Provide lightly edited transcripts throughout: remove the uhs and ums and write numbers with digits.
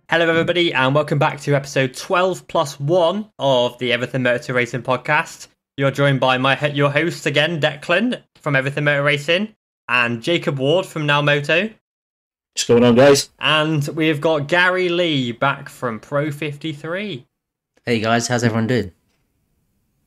Hello, everybody, and welcome back to episode 12 plus 1 of the Everything Motor Racing podcast. You're joined by your hosts again, Declan from Everything Motor Racing and Jacob Ward from Now Moto. What's going on, guys? And we've got Gary Lee back from Pro 53. Hey guys, how's everyone doing?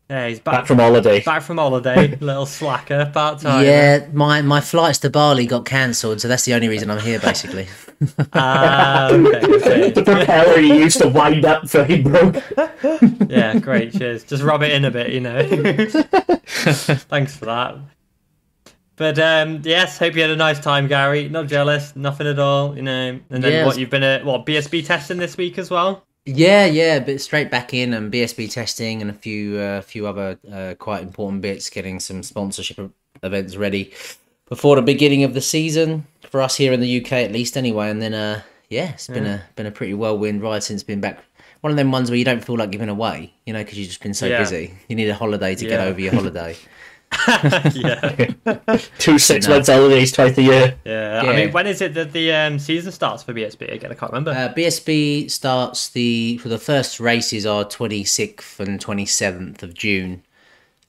Yeah, he's back from holiday. Back from holiday, little slacker, part-time. Yeah, my flights to Bali got cancelled, so that's the only reason I'm here, basically. Okay. The propeller you used to wind up for him broke. Yeah, great, cheers. Just rub it in a bit, Thanks for that. But yes, hope you had a nice time, Gary. Not jealous, nothing at all, And then you've been at BSB testing this week as well? Yeah, but straight back in and BSB testing and a few other quite important bits, getting some sponsorship events ready before the beginning of the season for us here in the UK, at least, anyway. And then it's been a pretty whirlwind ride since being back. One of them ones where you don't feel like giving away, because you've just been so busy. You need a holiday to get over your holiday. Yeah. 2 6-month holidays twice a year. Yeah, I mean, when is it that the season starts for BSB again? I can't remember. BSB starts for the first races are 26th and 27th of June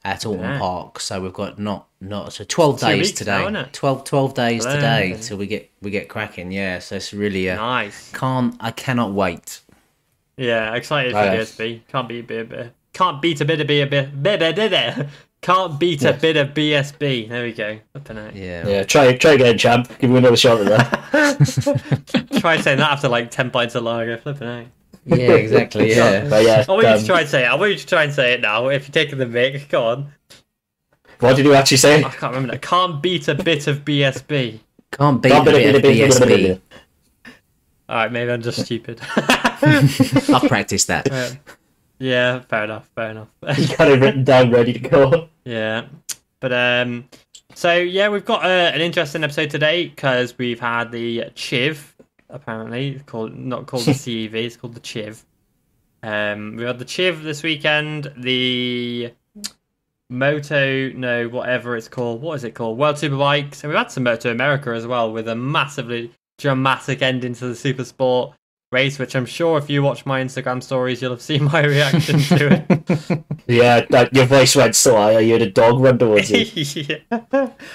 at Alton Park. So we've got not so 12 days today. Now, 12 days today till we get cracking. Yeah, so it's really nice. I cannot wait. Yeah, excited for BSB. Can't beat a bit of BSB. There we go. Yeah. Try again, champ. Give me another shot at that. Try saying that after like 10 pints of lager. Flipping out. Yeah, exactly. Yeah. But yeah. I want you to try and say it. I want you to try and say it now. If you're taking the mic, go on. What did you actually say? I can't remember that. Can't beat a bit of BSB. Can't beat a bit of BSB. All right, maybe I'm just stupid. I've practiced that. Yeah, fair enough. You got it written down, ready to go. Yeah, but we've got an interesting episode today because we've had the Chiv, apparently not called the CEV, it's called the Chiv. We had the Chiv this weekend, the whatever it's called. What is it called? World Superbikes, and we've had some Moto America as well with a massively dramatic ending to the Supersport race, which I'm sure if you watch my Instagram stories, you'll have seen my reaction to it. Yeah, your voice went so high, you had a dog run towards you. Yeah.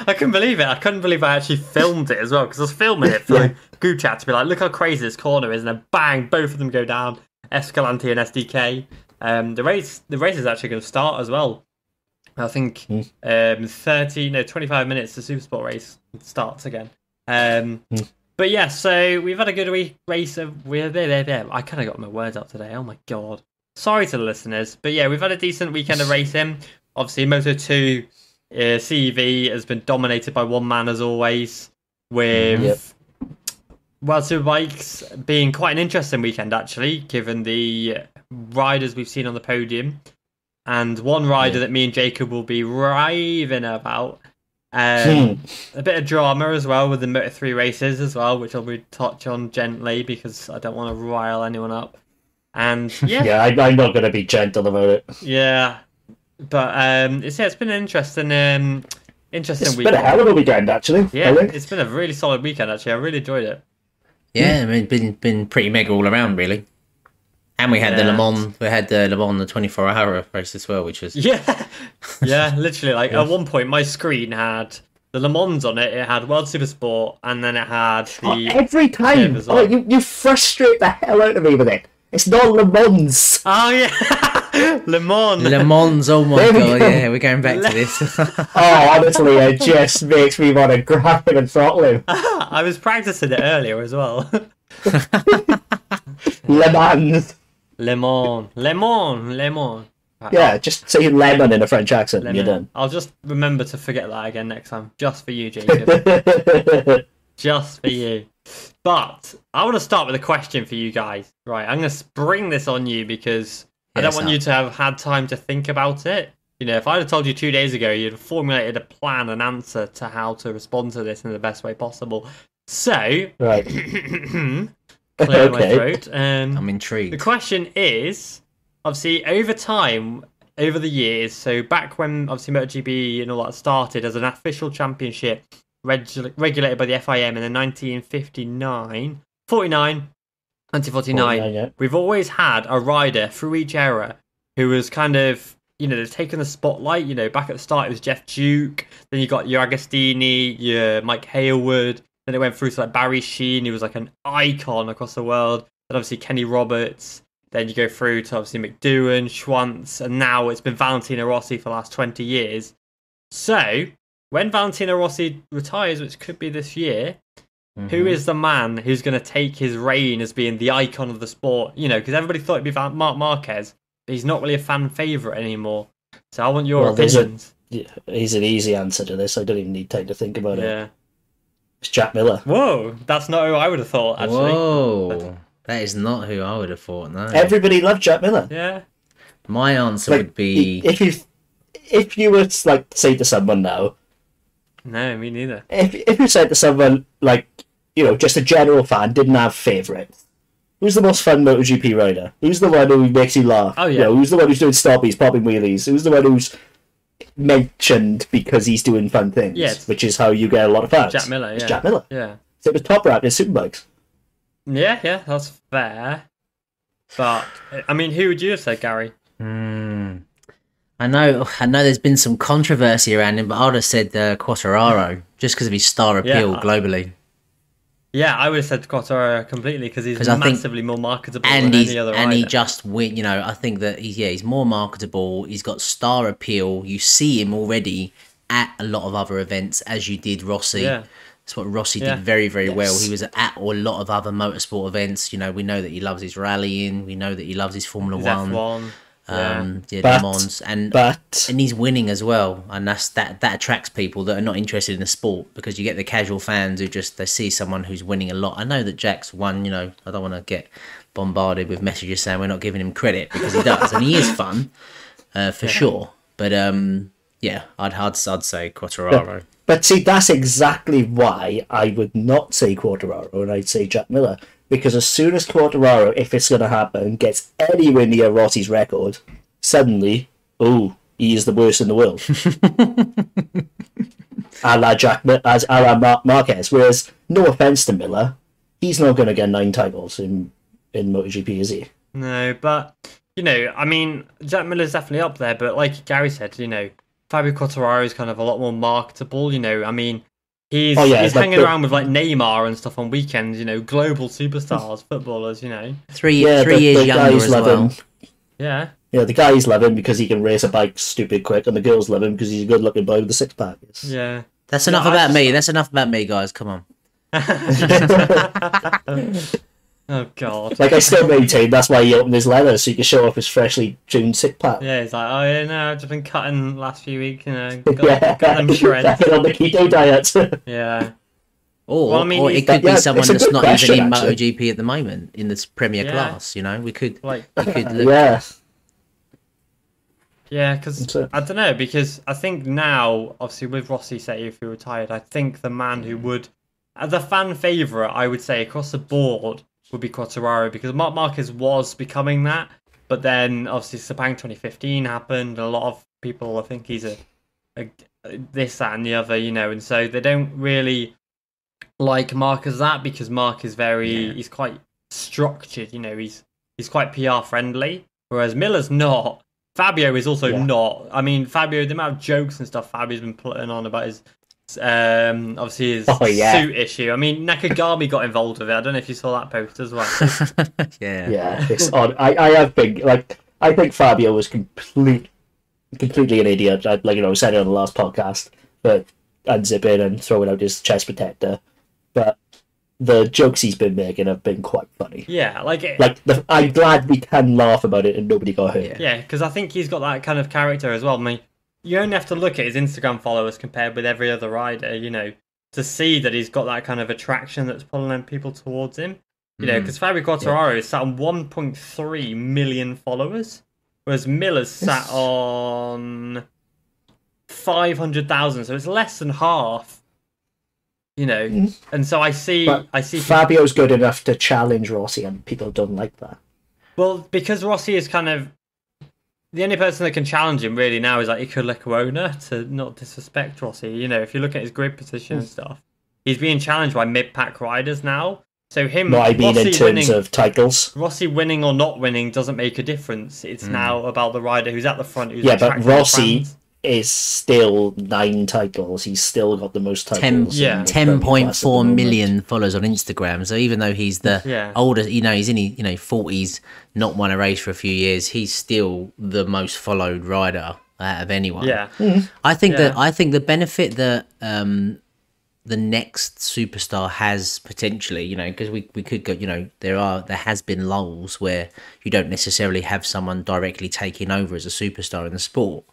I couldn't believe it. I couldn't believe I actually filmed it as well, because I was filming it for the group chat to be like, look how crazy this corner is, and then bang, both of them go down, Escalante and SDK. The race is actually going to start as well. I think 25 minutes, the Supersport race starts again. But yeah, so we've had a good race of... I kind of got my words out today. Oh my god. Sorry to the listeners. But yeah, we've had a decent weekend of racing. Obviously, Moto2 CEV has been dominated by one man as always. With World Superbikes being quite an interesting weekend, actually, given the riders we've seen on the podium. And one rider that me and Jacob will be raving about. A bit of drama as well with the Moto3 races as well, which I'll touch on gently because I don't want to rile anyone up. And I'm not going to be gentle about it. Yeah, but it's been an interesting weekend. It's been a hell of a weekend, actually. Yeah, it's been a really solid weekend, actually. I really enjoyed it. Yeah, I mean, been pretty mega all around, really. And we had the Le Mans, the 24-hour race as well, which was... Yeah, literally, like, at one point, my screen had the Le Mans on it, it had World Supersport, and then it had the... every time! Well. You frustrate the hell out of me with it. It's not Le Mans! Oh, yeah! Le Mans! Le Mans, oh my god, yeah, we're going back to this. Honestly, it just makes me want to grab him and throttle him. I was practicing it earlier as well. Le Mans! Le Mans. Yeah, just say lemon in a French accent and you're done. I'll just remember to forget that again next time. Just for you, Jacob. Just for you. But I want to start with a question for you guys. Right, I'm going to spring this on you because I don't want you to have had time to think about it. If I'd have told you 2 days ago, you'd have formulated a plan, an answer to how to respond to this in the best way possible. So, right. Clear my throat. I'm intrigued. The question is, obviously, over time, over the years, so back when obviously MotoGP and all that started as an official championship regulated by the FIM in the 49, 1949. 49, yeah. We've always had a rider through each era who was kind of, they've taken the spotlight. Back at the start it was Jeff Duke. Then you got your Agostini, your Mike Hailwood. Then it went through to like Barry Sheene, who was like an icon across the world. Then obviously Kenny Roberts. Then you go through to obviously McDoohan, Schwantz, and now it's been Valentino Rossi for the last 20 years. So, when Valentino Rossi retires, which could be this year, who is the man who's going to take his reign as being the icon of the sport? Because everybody thought it'd be Marc Marquez, but he's not really a fan favourite anymore. So I want your opinions. He's an easy answer to this. I don't even need time to think about it. Yeah. It's Jack Miller. Whoa, that's not who I would have thought, actually. Whoa. That is not who I would have thought, no. Everybody loved Jack Miller. Yeah. My answer would be... If you were to, say to someone now... No, me neither. If you said to someone, just a general fan, didn't have favourites, who's the most fun MotoGP rider? Who's the one who makes you laugh? Oh, yeah. Who's the one who's doing stoppies, popping wheelies? Who's the one who's mentioned because he's doing fun things? Yeah, which is how you get a lot of fans. Jack Miller, yeah. It's Jack Miller. Yeah. So it was Top Rat in Superbikes. Yeah, that's fair. But, I mean, who would you have said, Gary? I know there's been some controversy around him, but I would have said Quartararo, just because of his star appeal globally. Yeah, I would have said Quartararo completely, because he's massively more marketable than any other rider. And he just win. I think that he's more marketable. He's got star appeal. You see him already at a lot of other events, as you did Rossi. Yeah. That's what Rossi did very, very well. He was at a lot of other motorsport events. We know that he loves his rallying. We know that he loves his Formula One. Le Mans, and he's winning as well, and that attracts people that are not interested in the sport, because you get the casual fans who they see someone who's winning a lot. I know that Jack's won. I don't want to get bombarded with messages saying we're not giving him credit, because he does, and he is fun for sure. But I'd say Quartararo. But see, that's exactly why I would not say Quartararo, and I'd say Jack Miller. Because as soon as Quartararo, if it's going to happen, gets anywhere near Rossi's record, suddenly, he is the worst in the world. a la Marc Marquez. Whereas, no offence to Miller, he's not going to get 9 titles in MotoGP, is he? No, but, I mean, Jack Miller's definitely up there, but like Gary said, Fabio Quartararo is kind of a lot more marketable, I mean... He's hanging around with Neymar and stuff on weekends, global superstars, footballers, 3 years younger as well. Him. Yeah. Yeah, the guys love him because he can race a bike stupid quick, and the girls love him because he's a good looking boy with a 6-pack. Yeah. That's enough about me. That's enough about me, guys. Come on. Oh, God. I still maintain that's why he opened his leather, so he could show off his freshly tuned 6-pack. Yeah, he's like, I've just been cutting last few weeks, got them shreds. On the keto diet. Yeah. Or it could be someone that's not even in MotoGP at the moment, in this Premier class, we could look... Yeah. Yeah, because, I don't know, because I think now, obviously, with Rossi, say, if he retired, I think the man who would... As a fan favourite, I would say, across the board... would be Quartararo, because Marc Marquez was becoming that, but then obviously Sepang 2015 happened, and a lot of people think he's a this, that, and the other, and so they don't really like Marc as that, because Marc is he's quite structured, he's quite PR friendly, whereas Miller's not. Fabio is also not. I mean, Fabio, the amount of jokes and stuff Fabio's been putting on about his obviously his suit issue. I mean, Nakagami got involved with it. I don't know if you saw that post as well. Yeah, it's odd. I have been I think Fabio was completely an idiot. I said it on the last podcast, but unzipping and throwing out his chest protector. But the jokes he's been making have been quite funny. Yeah, I'm glad we can laugh about it and nobody got hurt. Yeah, because I think he's got that kind of character as well. I mean, you only have to look at his Instagram followers compared with every other rider, to see that he's got that kind of attraction that's pulling them people towards him. Because Fabio Quartararo is sat on 1.3 million followers, whereas Miller's sat on 500,000, so it's less than half. And so I see Fabio's good enough to challenge Rossi, and people don't like that. Well, because Rossi is kind of the only person that can challenge him really now is Iker Lecuona, to not disrespect Rossi. If you look at his grid position and stuff, he's being challenged by mid-pack riders now. So him, No, I mean in Rossi terms of titles. Rossi winning or not winning doesn't make a difference. It's now about the rider who's at the front, who's Yeah, but attracting the Rossi fans. is still 9 titles. He's still got the most titles. Yeah. in the Premier Class at the 10.4 moment. million followers on Instagram. So even though he's the Yeah. older, he's in his 40s, not won a race for a few years, he's still the most followed rider out of anyone. Yeah, I think Yeah. the benefit that the next superstar has potentially, because we could go, there has been lulls where you don't necessarily have someone directly taking over as a superstar in the sport,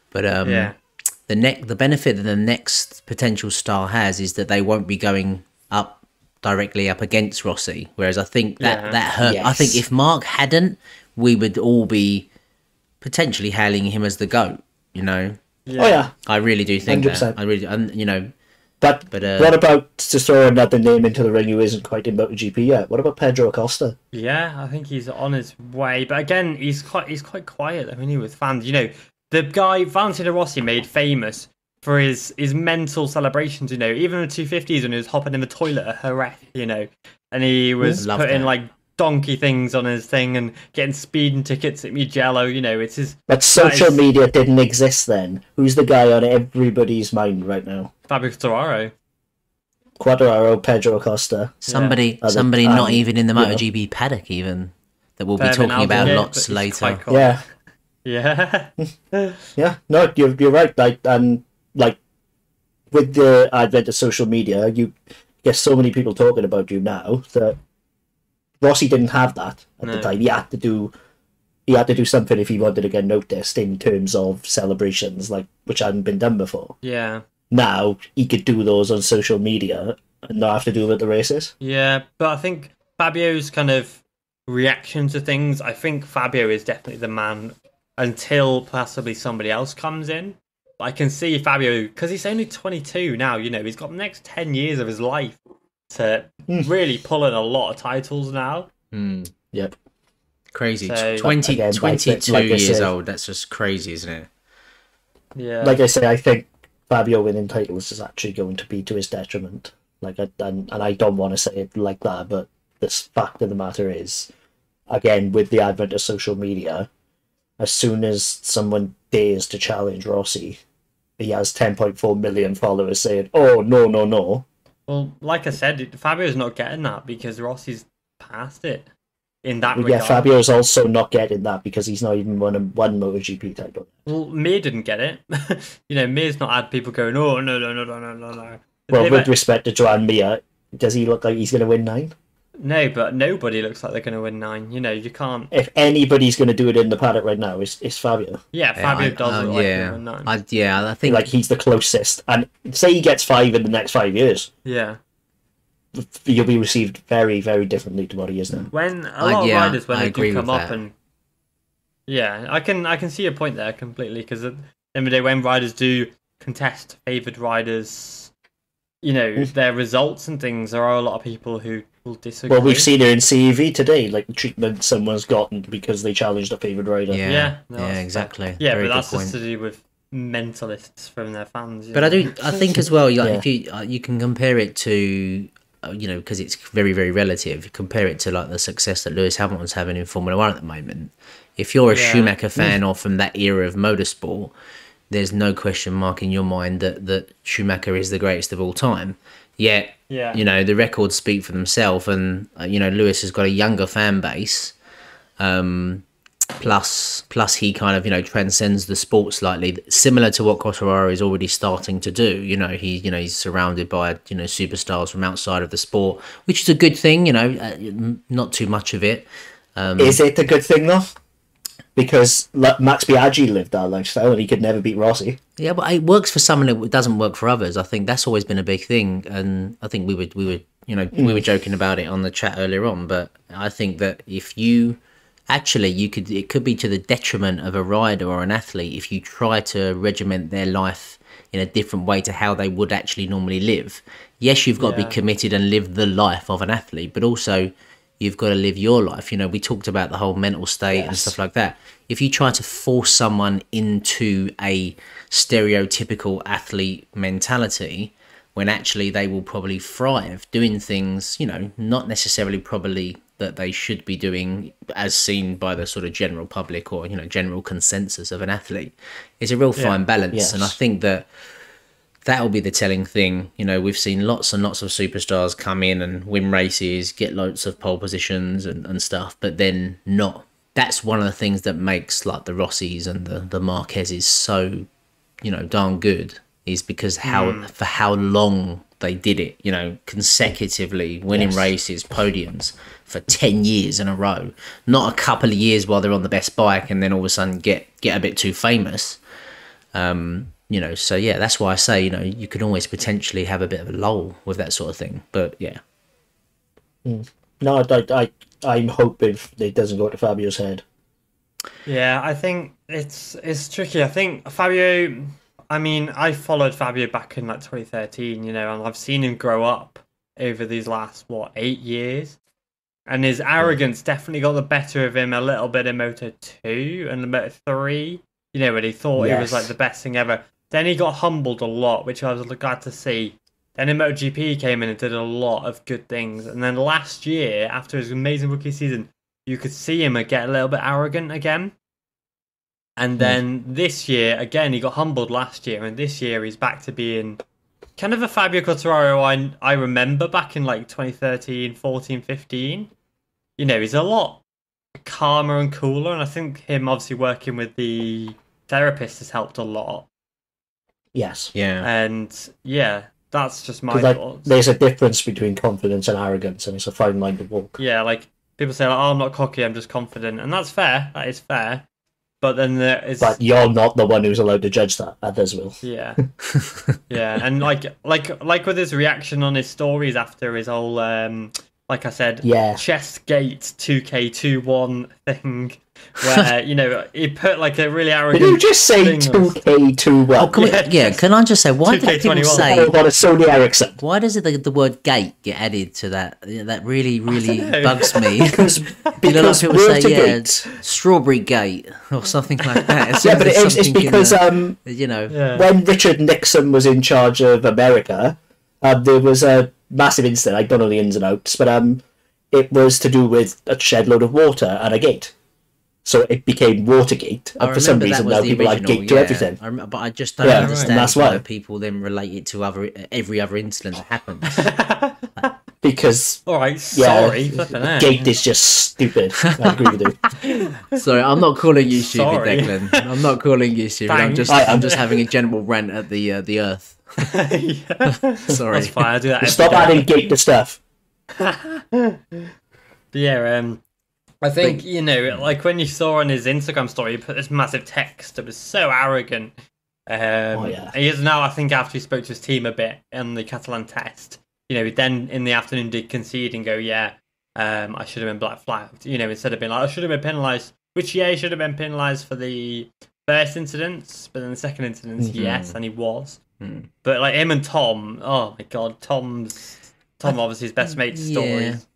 but yeah, the benefit that the next potential star has is that they won't be going directly up against Rossi, whereas I think that hurt. I think Yes. if Mark hadn't, we would all be potentially hailing him as the GOAT. Oh yeah, I really do think 100%. that. I really, but But, what about, to throw another name into the ring who isn't quite in MotoGP yet? What about Pedro Acosta? yeah. I think he's on his way, but again, he's quite quiet. I mean, with fans, the guy Valentino Rossi made famous for his mental celebrations. Even the 250s when he was hopping in the toilet at Jerez, and he was Love putting that. like donkey things on his thing and getting speeding tickets at Mugello. It's his. But social is- media didn't exist then. Who's the guy on everybody's mind right now? Fabio Quartararo. Quadraro, Pedro Acosta. somebody Other- not even in the you know. MotoGP paddock even that we'll be Fairman talking about Alvarez, lots but he's later. quite cool. Yeah, Yeah. yeah. No, you're right. Like with the advent of social media, you get so many people talking about you now that Rossi didn't have that at the No. time. He had to do something if he wanted to get noticed in terms of celebrations, which hadn't been done before. Yeah. Now he could do those on social media and not have to do them at the races. Yeah, but I think Fabio's kind of reaction to things, I think Fabio is definitely the man until possibly somebody else comes in. But I can see Fabio, because he's only 22 now, he's got the next 10 years of his life to really pull in a lot of titles now. Yep. Crazy. So- 22 like I years said- old. That's just crazy, isn't it? Yeah. Like I say, I think Fabio winning titles is actually going to be to his detriment. And I don't want to say it like that, but the fact of the matter is, again, with the advent of social media, as soon as someone dares to challenge Rossi, he has 10.4 million followers saying, "Oh no, no, no." Well, like I said, Fabio's not getting that because Rossi's past it in that Yeah, regard. Fabio's also not getting that because he's not even won one MotoGP title. Well, Mir didn't get it. Mir's not had people going, "Oh, no, no, no, no, no, no, no." Well, They've with had- respect to Joan Mir, does he look like he's going to win 9? No, but nobody looks like they're going to win 9. You can't. If anybody's going to do it in the paddock right now, it's Fabio. Yeah, Fabio does look like he'll yeah. win 9. I think Like, he's the closest. And say he gets 5 in the next 5 years, Yeah. you'll be received very, very differently to what he is now. When a lot of riders, when I they agree do come with up that. and. Yeah, I can see your point there completely because at the end of the day, when riders do contest favoured riders, their results and things, there are a lot of people who will disagree. Well, we've seen it in CEV today, like the treatment someone's gotten because they challenged a favoured rider. Yeah, Yeah, no, that's fair. exactly. Yeah, Very but good that's point. just to do with mentalists from their fans. But I think as well, like Yeah. if you can compare it to, because it's very, very relative. Compare it to like the success that Lewis Hamilton's having in Formula One at the moment. If you're a Yeah. Schumacher fan or from that era of motorsport, there's no question mark in your mind that Schumacher is the greatest of all time. Yet, Yeah. the records speak for themselves, and Lewis has got a younger fan base. Plus he kind of transcends the sport slightly, similar to what Quartararo is already starting to do. He's surrounded by superstars from outside of the sport, which is a good thing. Not too much of it. Is it a good thing, though? Because Max Biaggi lived that lifestyle and he could never beat Rossi. Yeah, but it works for some and it doesn't work for others. I think that's always been a big thing, and I think we were joking about it on the chat earlier on. But I think that if you it could be to the detriment of a rider or an athlete if you try to regiment their life in a different way to how they would actually normally live. Yes, you've got to Yeah. be committed and live the life of an athlete, but also you've got to live your life. We talked about the whole mental state and Yes. stuff like that. If you try to force someone into a stereotypical athlete mentality, when actually they will probably thrive doing things, not necessarily probably that they should be doing as seen by the sort of general public or, general consensus of an athlete. It's a real fine balance. Yes. And I think that'll be the telling thing. We've seen lots and lots of superstars come in and win races, get loads of pole positions and stuff, but then not. That's one of the things that makes like the Rossis and the Marquezes so, darn good, is because for how long they did it, consecutively winning races, podiums for 10 years in a row, not a couple of years while they're on the best bike and then all of a sudden get a bit too famous. So yeah, that's why I say, you can always potentially have a bit of a lull with that sort of thing. But yeah. No, I'm hoping it doesn't go to Fabio's head. Yeah, I think it's tricky. I think Fabio, I followed Fabio back in like 2013, and I've seen him grow up over these last, 8 years? And his arrogance definitely got the better of him a little bit in Moto 2 and Moto 3, when he thought he was like the best thing ever. Then he got humbled a lot, which I was glad to see. Then in MotoGP he came in and did a lot of good things. And then last year, after his amazing rookie season, you could see him get a little bit arrogant again. And then this year, again, he got humbled last year. And this year he's back to being kind of a Fabio Quartararo I remember back in like 2013, 14, 15. He's a lot calmer and cooler. And I think him obviously working with the therapist has helped a lot. Yes. Yeah. And yeah, that's just my thoughts. There's a difference between confidence and arrogance, and it's a fine line to walk. Yeah, like people say, I'm not cocky, I'm just confident, and that's fair. That is fair. But then there is. But you're not the one who's allowed to judge that. Others will. Yeah. Yeah, and like with his reaction on his stories after his whole, like I said, Chestgate 2K21 thing. Where he put like a really arrogant. Did you just say 2K21? Oh, can I just say why do people say on a Sony Ericsson? Why does the word "gate" get added to that? That really bugs me. because people say Gate. Strawberry Gate or something like that. But it's because when Richard Nixon was in charge of America, there was a massive incident. I don't know the ins and outs, but it was to do with a shed load of water and a gate. So it became Watergate, and for some reason now people like gate to everything. But I just don't understand why people then relate it to every other incident that happens. Because sorry, gate is just stupid. I agree with you. Sorry, I'm not calling you stupid, Declan. I'm not calling you stupid. I'm just having a general rant at the Earth. Sorry, that's fine. I do that. Stop adding gate to stuff. Yeah. I think, like when you saw on his Instagram story, he put this massive text that was so arrogant. He is now, I think, after he spoke to his team a bit on the Catalan test, he then in the afternoon did concede and go, I should have been black flagged, instead of being like, I should have been penalised, which, he should have been penalised for the first incidents, but then the second incidents, yes, and he was. But like him and Tom, oh my God, Tom obviously his best mate's stories.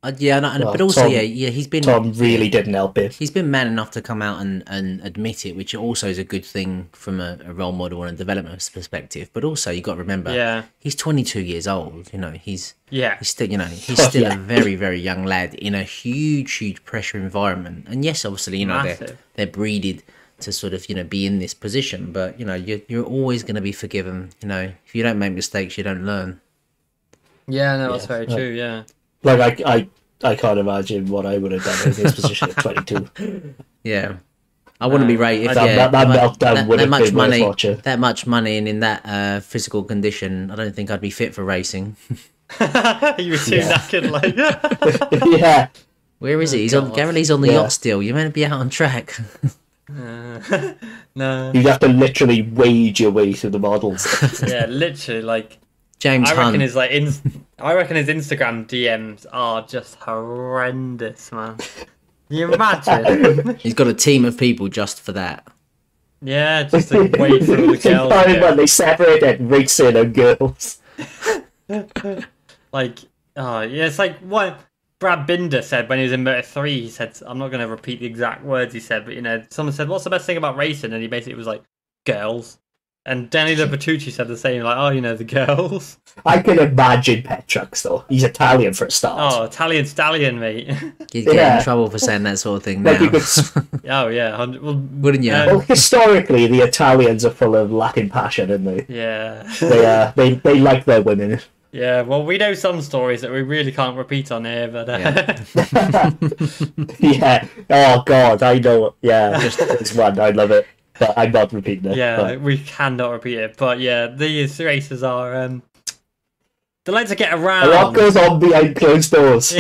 But also, he's been. Tom really didn't help him. He's been man enough to come out and admit it, which also is a good thing from a role model and a development perspective. But also, you got to remember, he's 22 years old. He's still, he's still a very, very young lad in a huge pressure environment. And yes, obviously, they're breeded to sort of be in this position. But you're always going to be forgiven. If you don't make mistakes, you don't learn. Yeah, no, that's very true. Yeah. Like I can't imagine what I would have done in his position at 22. Yeah, I wouldn't be rated. That meltdown would have been worth watching. That much money and in that physical condition, I don't think I'd be fit for racing. You were too knackered, like. Yeah. Where is he? He's on. Garrely's on the yacht still. You're meant to be out on track. No. You'd have to literally wade your way through the models. Yeah, literally, like. James Hunt. I reckon his Instagram DMs are just horrendous, man. Can you imagine? He's got a team of people just for that. Yeah, just to wait for all the girls. When they separated racing and girls. It's like what Brad Binder said when he was in Moto 3. He said, I'm not going to repeat the exact words he said, but someone said, what's the best thing about racing? And he basically was like, girls. And Danilo Bertucci said the same, like, oh, the girls. I can imagine Petrux, though. He's Italian for a start. Oh, Italian stallion, mate. You'd get in trouble for saying that sort of thing now. Like you could... Oh, yeah. Well, wouldn't you? Well, historically, the Italians are full of Latin passion, aren't they? Yeah. They like their women. Yeah, well, we know some stories that we really can't repeat on here, but... Yeah. Oh, God, I know. Yeah, just this one. I love it. But I'm not repeating it. Yeah, but... we cannot repeat it. But yeah, these races are... they like to get around. A lot goes on behind closed doors.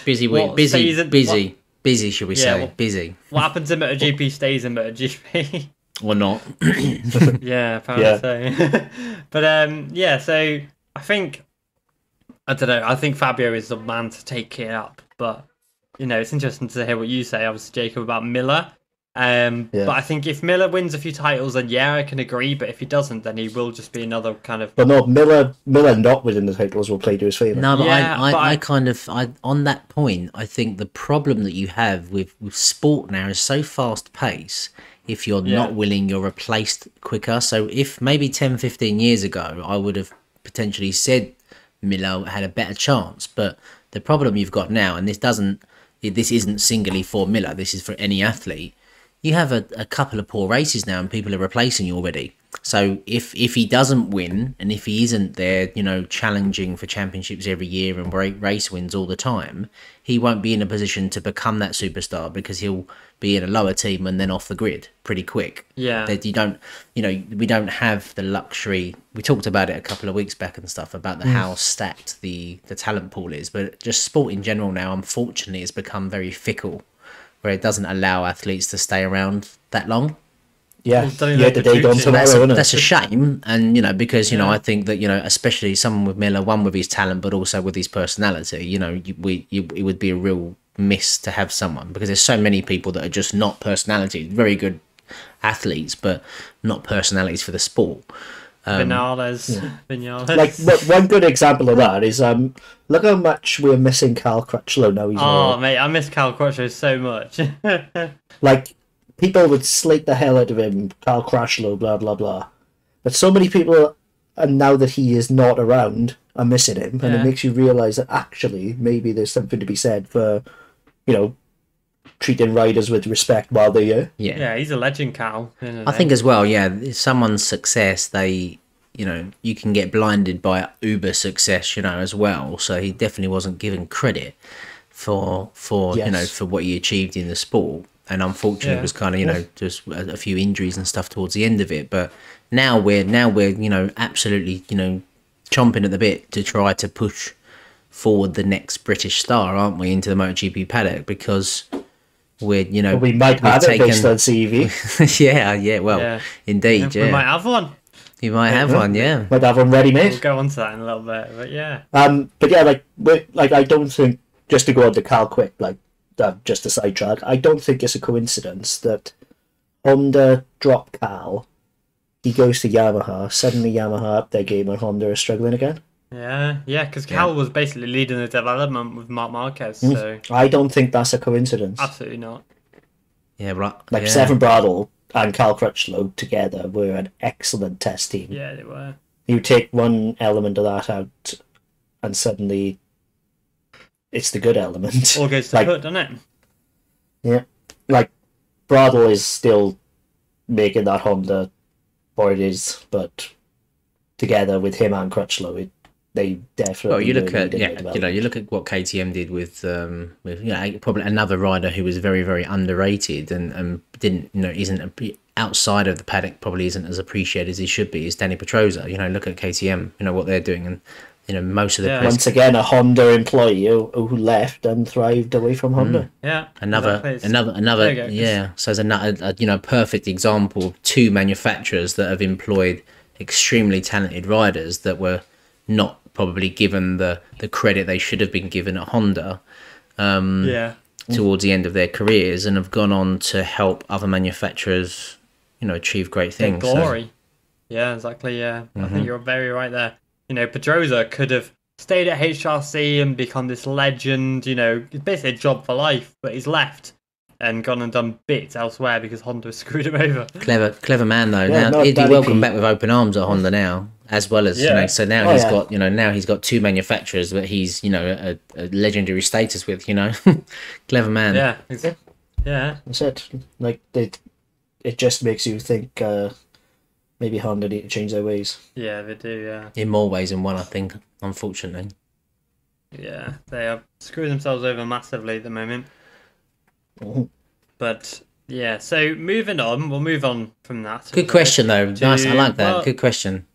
Busy week. Busy, should we say. Busy. What happens in MotoGP stays in MotoGP. Or not. Yeah, apparently so. But yeah, so I think... I don't know. I think Fabio is the man to take it up. But, it's interesting to hear what you say, obviously, Jacob, about Miller. But I think if Miller wins a few titles, then yeah, I can agree. But if he doesn't, then he will just be another kind of... But no, Miller not winning the titles will play to his favour. No, but I on that point, I think the problem that you have with sport now is so fast paced. If you're not winning, you're replaced quicker. So if maybe 10, 15 years ago, I would have potentially said Miller had a better chance. But the problem you've got now, and this isn't singly for Miller, this is for any athlete. You have a couple of poor races now and people are replacing you already. So if he doesn't win and if he isn't there, challenging for championships every year and race wins all the time, he won't be in a position to become that superstar because he'll be in a lower team and then off the grid pretty quick. Yeah. That we don't have the luxury. We talked about it a couple of weeks back and stuff about how stacked the talent pool is, but just sport in general now, unfortunately, has become very fickle, where it doesn't allow athletes to stay around that long. Yeah, that's a shame, and because I think that especially someone with Miller, one with his talent, but also with his personality, it would be a real miss to have someone, because there's so many people that are just not personality, very good athletes, but not personalities for the sport. Vinales. Like one good example of that is look how much we're missing Cal Crutchlow now. Mate, I miss Cal Crutchlow so much. Like people would slate the hell out of him, Cal Crutchlow, blah blah blah. But so many people, and now that he is not around, are missing him, and it makes you realise that actually maybe there's something to be said for, treating riders with respect while they're here. Yeah, he's a legend, Cal. I think as well, someone's success, you can get blinded by uber success, as well. So he definitely wasn't given credit for for what he achieved in the sport. And unfortunately, it was kind of, just a few injuries and stuff towards the end of it. But now we're absolutely, chomping at the bit to try to push forward the next British star, aren't we, into the MotoGP paddock, because we might have it based on CV. Indeed, we might have one. You might have one, yeah. Might have one ready made. We'll go on to that in a little bit, but yeah. But yeah, I don't think, just to go on to Cal quick, just a sidetrack, I don't think it's a coincidence that Honda drop Cal, he goes to Yamaha, suddenly Yamaha up their game and Honda are struggling again. Yeah, because Cal was basically leading the development with Marc Marquez, so... I don't think that's a coincidence. Absolutely not. Yeah, right. Stefan Bradl and Cal Crutchlow together were an excellent test team. Yeah, they were. You take one element of that out, and suddenly it's the good element. All goes to put, doesn't it? Yeah. Bradl is still making that Honda what it is, but together with him and Crutchlow, they definitely. Well, you look at you look at what KTM did with probably another rider who was very, very underrated and didn't isn't outside of the paddock, probably isn't as appreciated as he should be, is Danny Petrosa. Look at KTM, what they're doing, and most of the once again a Honda employee who left and thrived away from Honda. Yeah, another So there's another perfect example of two manufacturers that have employed extremely talented riders that were not probably given the credit they should have been given at Honda towards the end of their careers, and have gone on to help other manufacturers achieve great things. Glory. So. Yeah, exactly. Yeah, I think you're very right there. Pedrosa could have stayed at HRC and become this legend. It's basically a job for life, but he's left, and gone and done bits elsewhere because Honda screwed him over. Clever man though. Yeah, Now no, he'd be Danny welcome P. back with open arms at Honda now, as well as So now he's got now he's got two manufacturers that he's a legendary status with. Clever man. Yeah, yeah. That's it. Like it just makes you think maybe Honda need to change their ways. Yeah, they do. Yeah. In more ways than one, I think. Unfortunately. Yeah, they are screwing themselves over massively at the moment. Mhm. But yeah, so moving on, we'll move on from that. Good question though. Nice, I like that. well, Good question.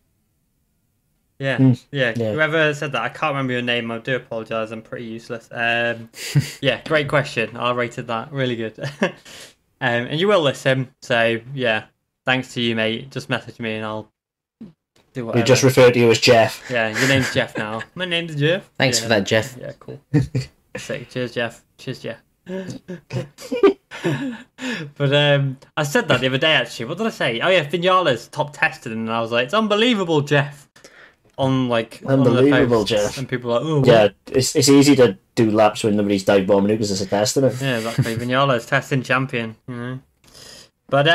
Yeah, Yeah. Whoever said that, I can't remember your name. I do apologise. I'm pretty useless. Yeah, great question. I rated that really good. And you will listen. So yeah, thanks to you, mate. Just message me and I'll do whatever. We just refer to you as Jeff. Yeah, your name's Jeff now. My name's Jeff. Thanks for that, Jeff. Yeah, cool. Sick. Cheers, Jeff. Cheers, Jeff. But I said that the other day actually. What did I say? Oh yeah, Vinales top tested, and I was like, "It's unbelievable, Jeff." On like Unbelievable, one of the posts, Jeff. and people are like, "Oh, Yeah, it's easy to do laps when nobody's dive bombing because it's a test, isn't it? yeah, exactly." Vinales testing champion, But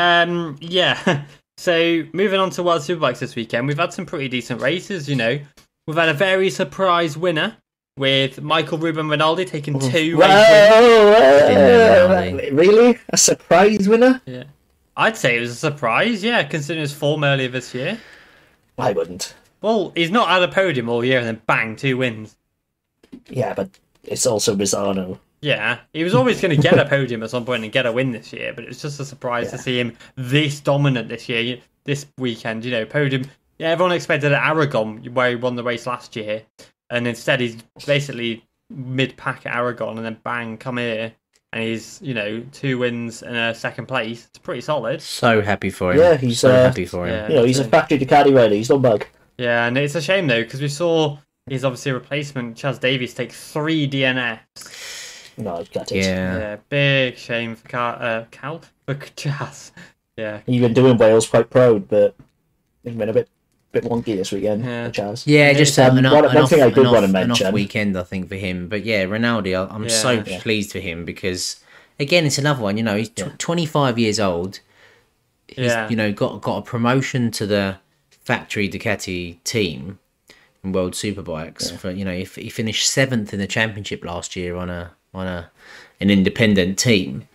yeah. So moving on to World Superbikes this weekend, we've had some pretty decent races. We've had a very surprise winner with Michael Ruben Rinaldi taking 2 race wins. Really? A surprise winner? Yeah, I'd say it was a surprise. Yeah, considering his form earlier this year. I wouldn't. Well, he's not had a podium all year and then bang, 2 wins. Yeah, but it's also Misano. Yeah, he was always going to get a podium at some point and get a win this year, but it's just a surprise to see him this dominant this year, this weekend. Podium. Yeah, everyone expected at Aragon where he won the race last year, and instead he's basically mid-pack at Aragon, and then bang, come here, and he's 2 wins and a second place. It's pretty solid. So happy for him. Yeah, he's so happy for him. Yeah, he's a factory Ducati rider. He's no bug. Yeah, and it's a shame though because we saw he's obviously a replacement. Chaz Davies take 3 DNFs. No, he's got it. Yeah, big shame for for Chaz. Yeah, He's been doing Wales quite proud, but he's been a bit wonky this weekend. Yeah. Chaz. Yeah, just an one thing I did want to off mention. weekend, I think, for him. But yeah, Rinaldi, I'm so pleased for him because, again, it's another one. He's 25 years old. He's got a promotion to the factory Ducati team in World Superbikes. For he finished 7th in the championship last year on an independent team.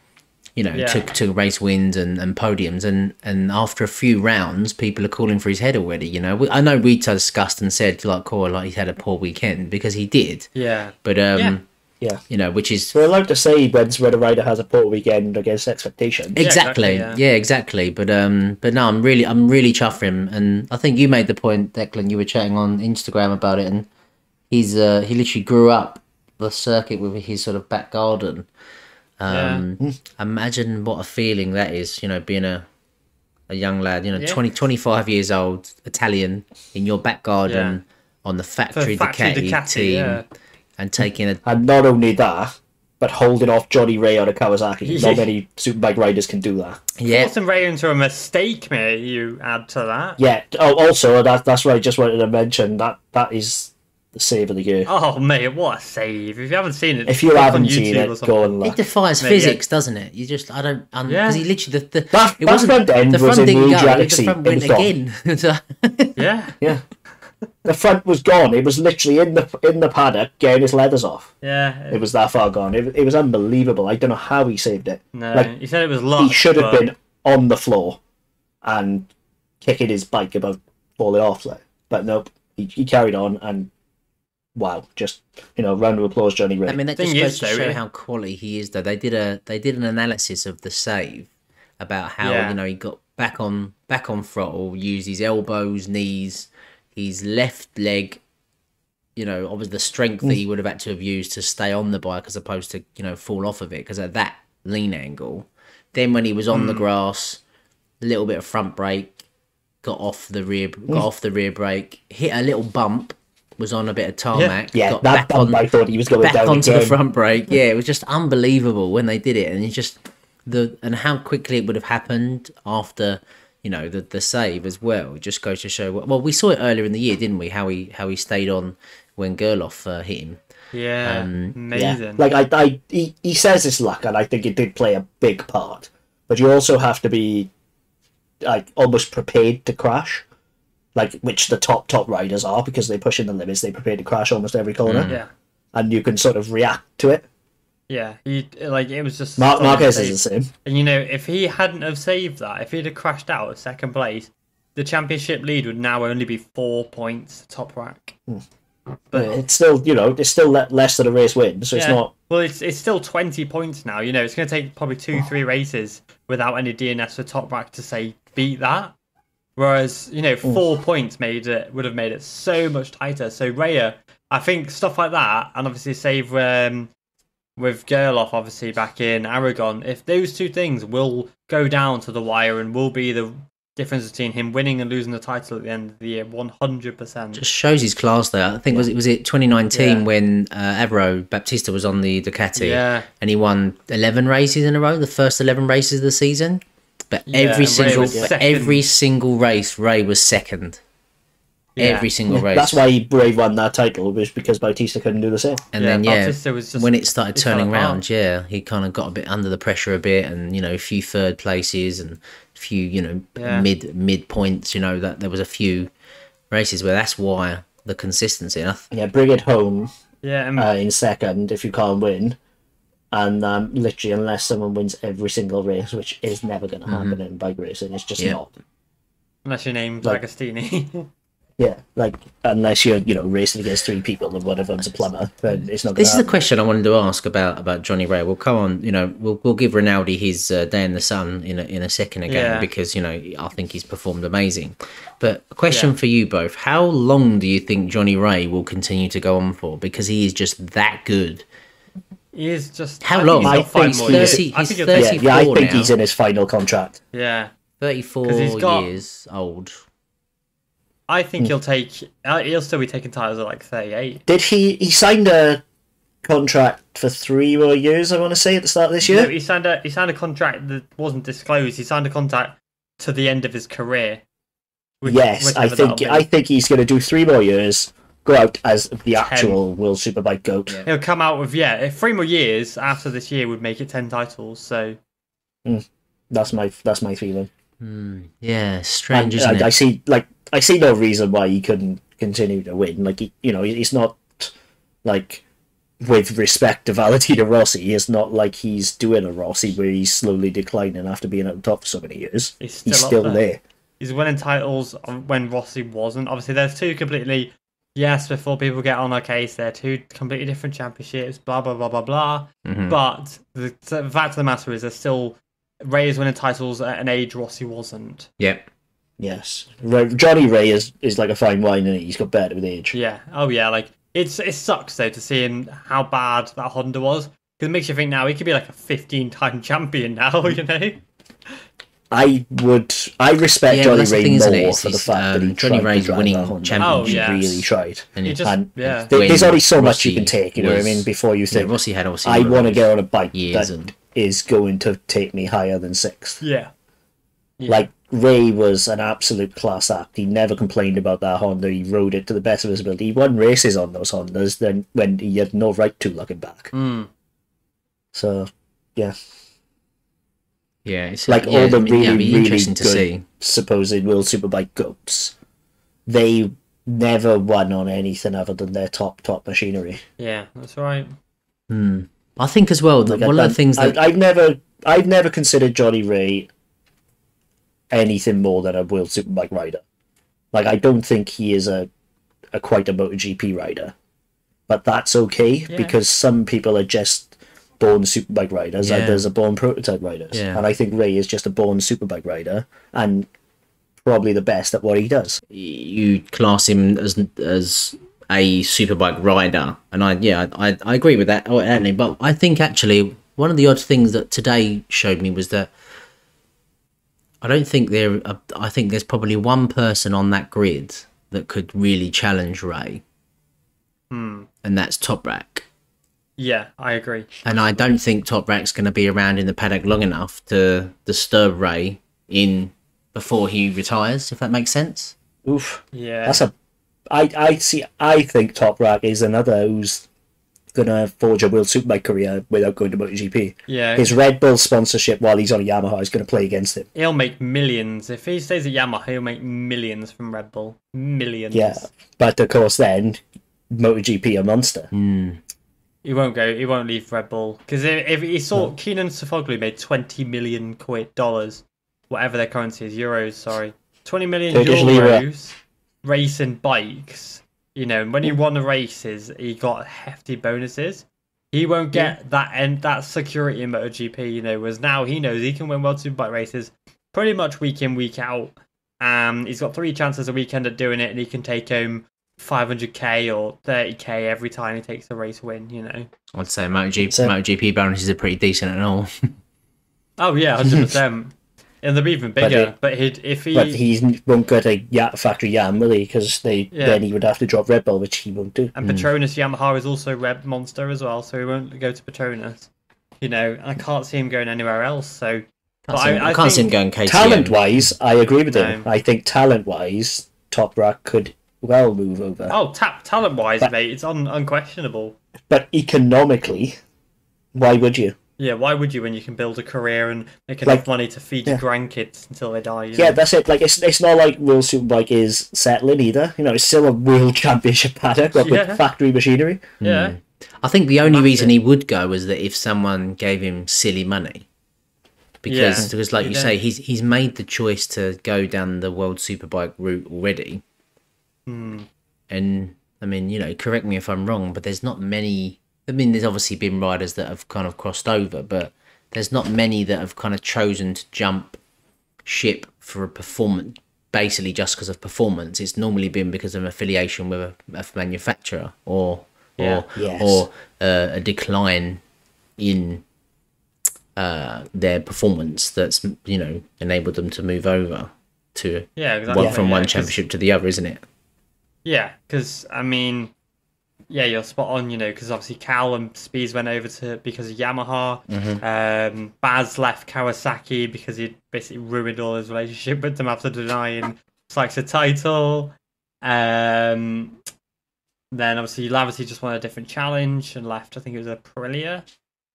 Took race wins and podiums, and after a few rounds, people are calling for his head already. I know we discussed and said he's had a poor weekend because he did. Yeah. But Yeah. which is We're allowed to say when a rider has a poor weekend against expectations. exactly, exactly, exactly. But no, I'm really chuffed for him, and I think you made the point, Declan. You were chatting on Instagram about it, and he literally grew up the circuit with his sort of back garden. Imagine what a feeling that is, being a young lad, 25 years old, Italian, in your back garden on the factory Ducati team, and taking And not only that, but holding off Johnny Ray on a Kawasaki. Not many superbike riders can do that. Forcing Ray into a mistake, mate. You add to that. Yeah. Oh, also that's what I just wanted to mention. That is the save of the year. Oh, mate, what a save! If you haven't seen it, If you look haven't on seen YouTube or it, something. go and It look. defies physics, doesn't it? You just because he literally That front end the was front in the didn't go, Adriatic the Sea. front It went was gone. again. So- Yeah, Yeah. The front was gone. It was literally in the paddock getting his leathers off. yeah. It was that far gone. It was unbelievable. I don't know how he saved it. No, Like, he said it was luck. he should have but- been on the floor and kicking his bike about falling off. But nope, he carried on and wow, just round of applause, Johnny Ray. I mean, that Thing just goes is, to though, show yeah. how quality he is. Though they did an analysis of the save about how Yeah. he got back on throttle, used his elbows, knees, his left leg. Obviously the strength that he would have had to have used to stay on the bike as opposed to fall off of it because at that lean angle. Then when he was on the grass, a little bit of front brake, got off the rear brake, hit a little bump. Was on a bit of tarmac. Yeah, got that back on, bump I thought he was going back down onto again. the front brake. Yeah, it was just unbelievable when they did it, and it's just and how quickly it would have happened after the save as well. It just goes to show. Well, we saw it earlier in the year, didn't we? How he stayed on when Gerloff hit him. Yeah, amazing. Like he says it's luck, and I think it did play a big part. But you also have to be like almost prepared to crash, like which the top riders are because they're pushing the limits. They prepare to crash almost every corner, Yeah. and you can sort of react to it. Yeah, it was just Marquez is the same. And if he hadn't have saved that, if he'd have crashed out of second place, the championship lead would now only be 4 points to Toprak. But it's still, it's still less than a race win, so it's not. Well, it's still 20 points now. It's going to take probably 2-3 races without any DNS for Toprak to say beat that. Whereas 4 points would have made it so much tighter. So Raya, I think stuff like that, and obviously save with Gerloff obviously back in Aragon. If those two things will go down to the wire and will be the difference between him winning and losing the title at the end of the year, 100%. Just shows his class there. I think was it 2019 when Avro Baptista was on the Ducati, and he won 11 races in a row, the first 11 races of the season. But every single race, Ray was second. Every single race. That's why Ray won that title, was because Bautista couldn't do the same. And then Bautista was just, when it started turning around, he kind of got a bit under the pressure a bit, and a few third places and a few mid points. That there was a few races where that's why the consistency. Bring it home. Yeah, in second if you can't win, and literally unless someone wins every single race, which is never going to happen in bike racing, it's just not. Unless you're named Agostini. Yeah, like unless you're racing against 3 people and one of them's a plumber, then it's not. This is the question I wanted to ask about Johnny Ray. We'll come on. We'll give Rinaldi his day in the sun in a second again because I think he's performed amazing. But a question for you both: how long do you think Johnny Ray will continue to go on for? Because he is just that good. He is just. How long? I think he's 34 I think now. he's in his final contract. Yeah, 34 years old. I think he'll still be taking titles at like 38. Did he signed a contract for 3 more years, I want to say, at the start of this year? No, he signed a contract that wasn't disclosed. He signed a contract to the end of his career. I think he's going to do 3 more years, go out as the actual World Superbike GOAT. Yeah. He'll come out with 3 more years after this year would make it 10 titles. So that's my feeling. Yeah, strange, isn't it? I see no reason why he couldn't continue to win. Like he's not like, with respect to Valentino Rossi, it's not like he's doing a Rossi where he's slowly declining after being at the top for so many years. He's still there. He's winning titles when Rossi wasn't. Obviously, there's two completely. Yes, before people get on our case, they're 2 completely different championships. Blah blah blah blah blah. But the fact of the matter is, Ray is winning titles at an age Rossi wasn't. Yep. Yes, Johnny Ray is like a fine wine, and he's got better with age. Yeah. Oh yeah. Like it sucks though to see him how bad that Honda was, because it makes you think now he could be like a 15-time champion now. I respect Johnny Ray more for the fact that he Johnny Ray's winning champions. He really tried. And there's only so much you can take. You know what I mean? Before you think, Rossi had I want to get on a bike that is going to take me higher than 6th. Yeah. Like, Ray was an absolute class act. He never complained about that Honda. He rode it to the best of his ability. He won races on those Hondas then when he had no right to, looking back. So, yeah. Yeah, it's like all the really interesting good to see. Supposed World Superbike GOATs, they never won on anything other than their top machinery. Yeah, that's right. I think as well that one of the things that I've never considered Johnny Ray anything more than a World Superbike rider. Like, I don't think he is quite a MotoGP rider, but that's okay because some people are just born superbike riders, others are born prototype riders, and I think Ray is just a born superbike rider and probably the best at what he does. You class him as a superbike rider, and I agree with that, Anthony. But I think actually one of the odd things that today showed me was that I think there's probably one person on that grid that could really challenge Ray, and that's Toprak. Yeah, I agree. And I don't think Toprak's going to be around in the paddock long enough to disturb Ray before he retires, if that makes sense. Oof. Yeah. I think Toprak is another who's gonna forge a World Superbike career without going to MotoGP. Yeah. His Red Bull sponsorship while he's on a Yamaha is going to play against him. He'll make millions. If he stays at Yamaha, he'll make millions from Red Bull. Millions. Yeah, but of course then MotoGP a monster. He won't go. He won't leave Red Bull because if he saw Keenan Sofoglu made $20 million, whatever their currency is, euros. Sorry, 20 million Turkish euros racing bikes. You know, when he won the races, he got hefty bonuses. He won't get that security in MotoGP. You know, whereas now he knows he can win World Superbike races pretty much week in, week out. He's got 3 chances a weekend at doing it, and he can take home 500k or 30k every time he takes a race win. You know, I'd say MotoGP bonuses are pretty decent and all. Oh yeah, 100%. And they're even bigger. But he won't go to factory Yam, will he? Because then he would have to drop Red Bull, which he won't do. And Petronas Yamaha is also Red Monster as well, so he won't go to Petronas. You know, I can't see him going anywhere else. So I can't see him going KTM. Talent-wise, I agree with him. I think talent-wise, Toprak could well move over. Oh, talent-wise, mate, it's unquestionable. But economically, why would you? Yeah, why would you when you can build a career and make enough money to feed your grandkids until they die? You know? That's it. Like it's not like World Superbike is settling either. You know, it's still a World Championship paddock with factory machinery. Yeah. I think the only reason he would go was that if someone gave him silly money. Because like you say, he's made the choice to go down the World Superbike route already. And I mean, you know, correct me if I'm wrong, but there's not many. I mean, there's obviously been riders that have kind of crossed over, but there's not many that have kind of chosen to jump ship for a performance, basically just because of performance. It's normally been because of affiliation with a manufacturer or a decline in their performance that's, you know, enabled them to move over to from one championship to the other, isn't it? Yeah, because I mean. Yeah, you're spot on, you know, because obviously Cal and Spies went over because of Yamaha. Baz left Kawasaki because he basically ruined all his relationship with them after denying Sykes a title. Then obviously Lavity just won a different challenge and left, I think it was Aprilia,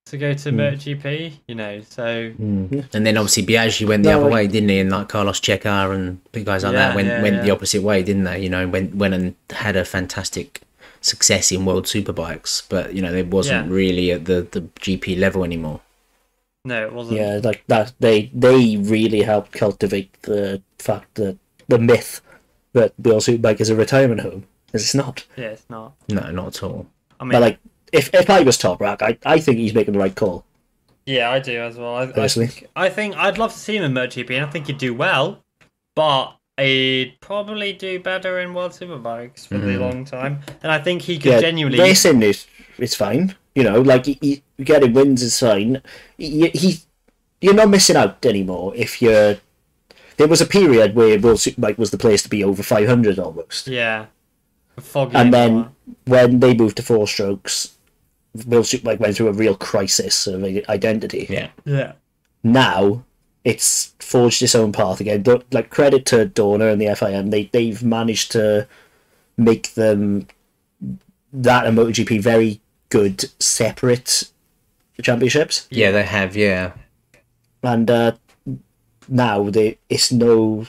to go to MotoGP, you know, so... And then obviously Biaggi went the other way, didn't he? And like Carlos Checar and big guys like that went the opposite way, didn't they? You know, went and had a fantastic... success in World Superbikes, but you know it wasn't really at the GP level anymore. No, it wasn't. Yeah, like that they really helped cultivate the fact that the myth that World Superbike is a retirement home, because it's not. Yeah, it's not. No, not at all. I mean, but like if I was Toprak, I think he's making the right call. Yeah, I do as well. Personally, I think I'd love to see him in MotoGP, and I think he'd do well, but he'd probably do better in World Superbikes for the long time, and I think he could genuinely racing is fine. You know, like getting wins is fine. You're not missing out anymore if you're. There was a period where World Superbike was the place to be over 500 almost. Yeah, foggy. And then when they moved to 4 strokes, World Superbike went through a real crisis of identity. Yeah. Now. It's forged its own path again. Like credit to Dorna and the FIM, they've managed to make them that and MotoGP very good separate championships. Yeah, they have. Yeah, and now it's no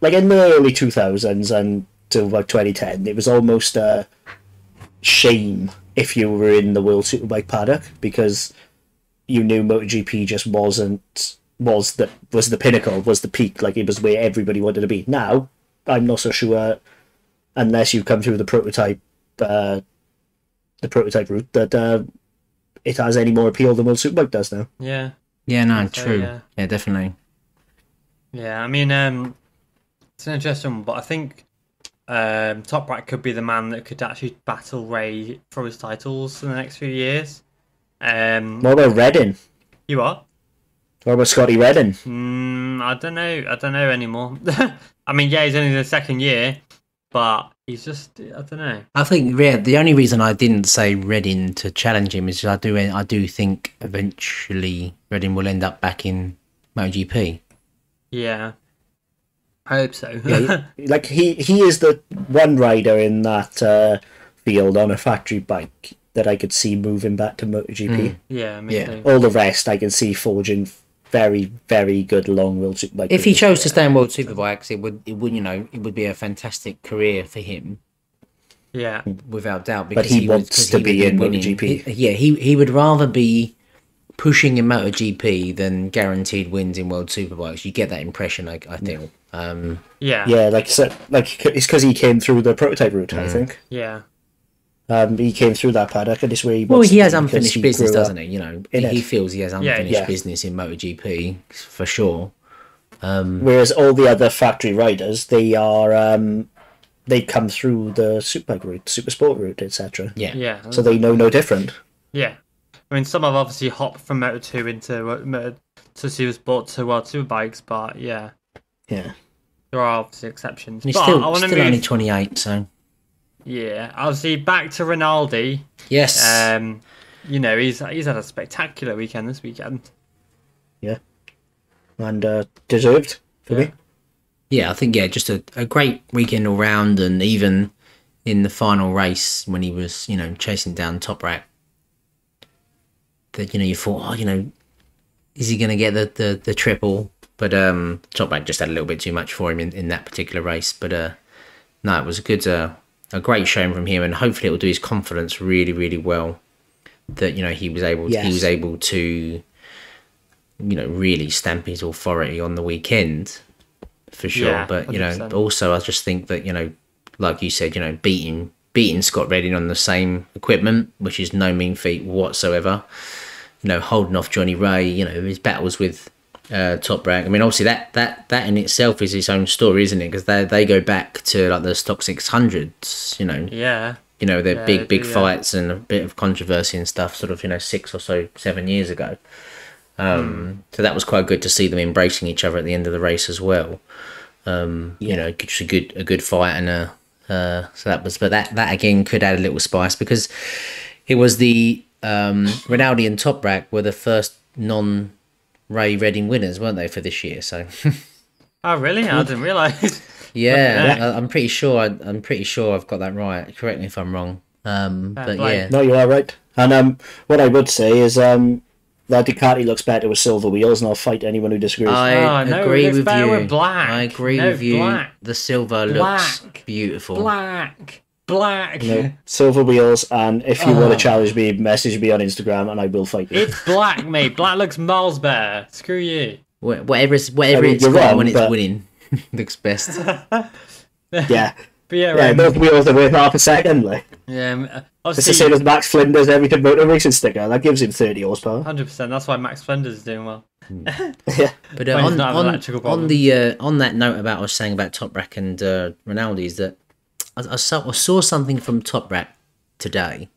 like in the early 2000s and to about 2010, it was almost a shame if you were in the World Superbike paddock because you knew MotoGP just was the pinnacle, was the peak, like it was where everybody wanted to be. Now, I'm not so sure, unless you come through the prototype route, that it has any more appeal than World Superbike does now. Yeah. Yeah, no, true. Yeah, definitely. Yeah, I mean, it's an interesting one, but I think Toprak could be the man that could actually battle Ray for his titles in the next few years. What about Redding? You are? What about Scotty Redding? I don't know anymore. I mean, yeah, he's only in the second year, but he's just, I don't know. I think the only reason I didn't say Redding to challenge him is I do think eventually Redding will end up back in MotoGP. Yeah, I hope so. Yeah, like he is the one rider in that field on a factory bike that I could see moving back to MotoGP. Yeah, me too. All the rest I can see forging very, very good long World like. If he chose to stay in World Superbikes, it would be a fantastic career for him. Yeah, without doubt. But he wants to be in MotoGP. He would rather be pushing in MotoGP than guaranteed wins in World Superbikes. You get that impression, I think. yeah, like it's because he came through the prototype route. I think. Yeah. He came through that paddock, and it's where he has unfinished business, doesn't he? You know, he feels he has unfinished Yeah. business in MotoGP for sure. Whereas all the other factory riders, they are they come through the Superbike route, Super Sport route, etc. Yeah. So they know no different. Yeah. I mean, some have obviously hopped from Moto 2 into Super Sport to World Superbikes, but yeah, Yeah. there are obviously exceptions. And he's But still I want to still move. only 28, so Yeah, obviously back to Rinaldi. yes. You know, he's had a spectacular weekend this weekend. Yeah. And deserved for me. Yeah, I think just a great weekend all round, and even in the final race when he was chasing down Toprak, that you thought, is he going to get the triple? But Toprak just had a little bit too much for him in that particular race. But no, it was a great showing from him, and hopefully it will do his confidence really, really well. That he was able to really stamp his authority on the weekend for sure. Yeah, but 100%. also I just think that like you said, beating Scott Redding on the same equipment, which is no mean feat whatsoever. Holding off Johnny Ray, his battles with Toprak. I mean, obviously that in itself is its own story, isn't it? Because they go back to like the stock 600s. Yeah. They're big they do, fights and a bit of controversy and stuff. Sort of 6 or so 7 years ago. So that was quite good to see them embracing each other at the end of the race as well. Just a good fight, and so that was. But that again could add a little spice, because it was the Rinaldi and Toprak were the first non-Ray Redding winners, weren't they, for this year? So. Oh really? I didn't realise. Yeah, I'm pretty sure. I'm pretty sure I've got that right. Correct me if I'm wrong. But play. yeah. No, you are right. And what I would say is that Ducati looks better with silver wheels, and I'll fight anyone who disagrees. I no, agree it's with better you. with black. I agree No, with you. black. The silver looks beautiful. Black. Silver wheels, and if you want to challenge me, message me on Instagram, and I will fight you. It's black, mate. Black looks miles better. Screw you. Whatever it's you're got wrong, when it's but- winning looks best. Yeah. But yeah, Yeah, those wheels are worth half a second. Like. yeah. It's the Obviously, same as Max Flinders Everything Motor Racing sticker. That gives him 30 horsepower. 100%. That's why Max Flinders is doing well. Yeah. But When he's not having electrical on problems. on that note about what I was saying about Toprak and Rinaldi, is that I saw something from Toprak today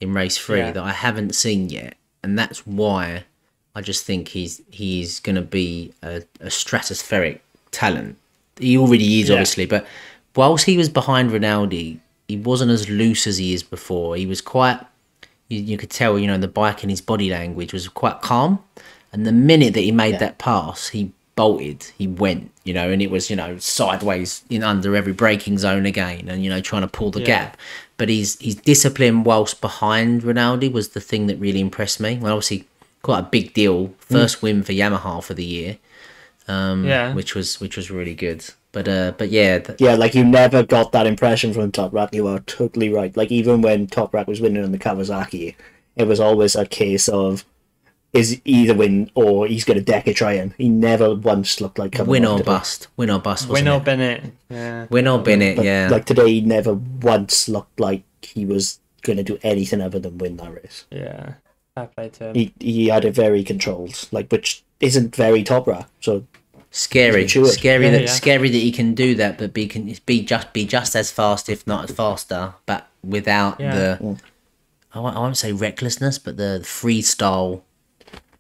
in race 3 Yeah. that I haven't seen yet, and that's why I just think he's going to be a stratospheric talent. He already is, Yeah. obviously, but whilst he was behind Rinaldi, he wasn't as loose as he is before. He was quite, you could tell, the bike and his body language was quite calm. And the minute that he made that pass, he bolted, he went, and it was, sideways in under every braking zone again, and, trying to pull the gap. But his discipline whilst behind Rinaldi was the thing that really impressed me. Well, obviously, quite a big deal. First win for Yamaha for the year, which was really good. But yeah, Yeah, like you never got that impression from Toprak. You are totally right. Like even when Toprak was winning on the Kawasaki, it was always a case of is either win or he's going to deck a try him. He never once looked like coming win off or today. bust. Win or bust. Win Wasn't or it? Bennett. Yeah. Win or Bennett. But, Yeah. like today, he never once looked like he was going to do anything other than win that race. Yeah. Fair play to him. He had it very controlled, like which isn't very Toprak. So Scary, matured. scary Yeah, that yeah. scary that he can do that, but be just as fast, if not faster, but without the I won't say recklessness, but the freestyle.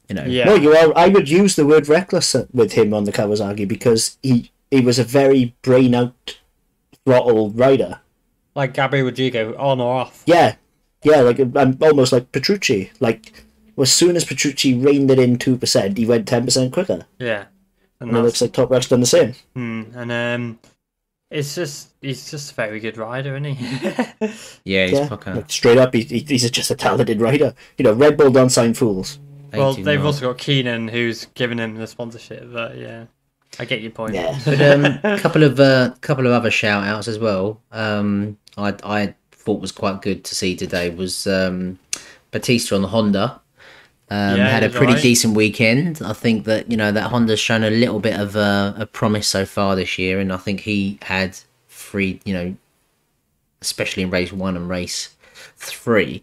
Yeah. no, you are. I would use the word reckless with him on the Kawasaki because he was a very brain out throttle rider. Like Gabby Rodrigo, on or off. Yeah, like almost like Petrucci. Like as soon as Petrucci reined it in 2%, he went 10% quicker. Yeah. And it looks like Toprak's done the same. And It's just he's just a very good rider, isn't he? Yeah, he's Yeah, fucker. like, straight up, he's just a talented rider. You know, Red Bull don't sign fools. Well, 89. they've also got Keenan, who's giving him the sponsorship. But yeah, I get your point. Yeah. But a couple of other shout outs as well. I thought was quite good to see today was Batista on the Honda. Yeah, Had a he's pretty alright. decent weekend. I think that that Honda's shown a little bit of a promise so far this year, and I think he had three, especially in race 1 and race 3,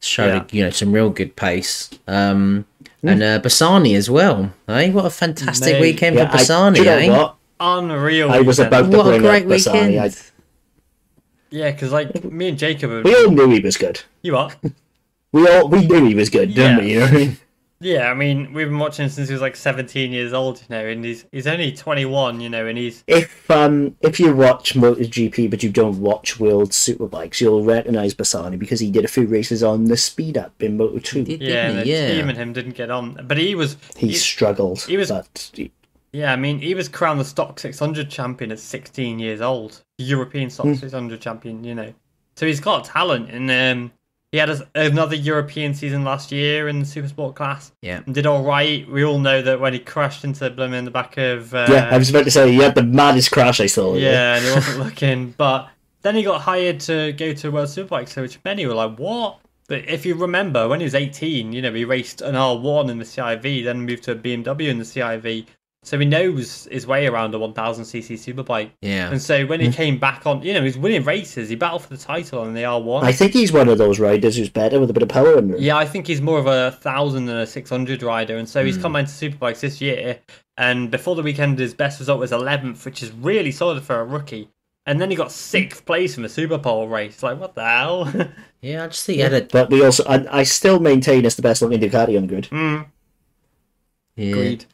showed some real good pace. And Bassani as well. Eh? What a fantastic Mate. weekend for Do Bassani, you know eh? what? Unreal. I was weekend. about to What a bring great up Bassani. weekend. Yeah, because like me and Jacob, We all knew he was good. you are. We knew he was good, didn't we? You know what I mean? Yeah, I mean, we've been watching since he was like 17 years old, and he's only 21, and he's If you watch MotoGP but you don't watch World Superbikes, you'll recognise Bassani because he did a few races on the Speed Up in Moto2. Did- yeah, didn't the he? Yeah. team and him didn't get on, but He struggled. he was- but yeah, I mean, he was crowned the Stock 600 champion at 16 years old, the European Stock 600 champion, so he's got talent, and he had another European season last year in the Supersport class. Yeah. And did all right. We all know that when he crashed into Blumen in the back of yeah, I was about to say he had the maddest crash I saw. yeah, and he wasn't looking. But then he got hired to go to World Superbike, so which many were like, what? But if you remember, when he was 18, he raced an R1 in the CIV, then moved to a BMW in the CIV. So he knows his way around a 1000cc superbike. Yeah. And so when he came back on, he's winning races. He battled for the title on the R1. I think he's one of those riders who's better with a bit of power under him. Yeah, I think he's more of a 1000 than a 600 rider, and so he's come into superbikes this year. And before the weekend, his best result was 11th, which is really solid for a rookie. And then he got 6th place in a Super Pole race. Like, what the hell? Yeah, I just think he had a But we also, I still maintain it's the best looking Ducati on the grid. yeah, Agreed.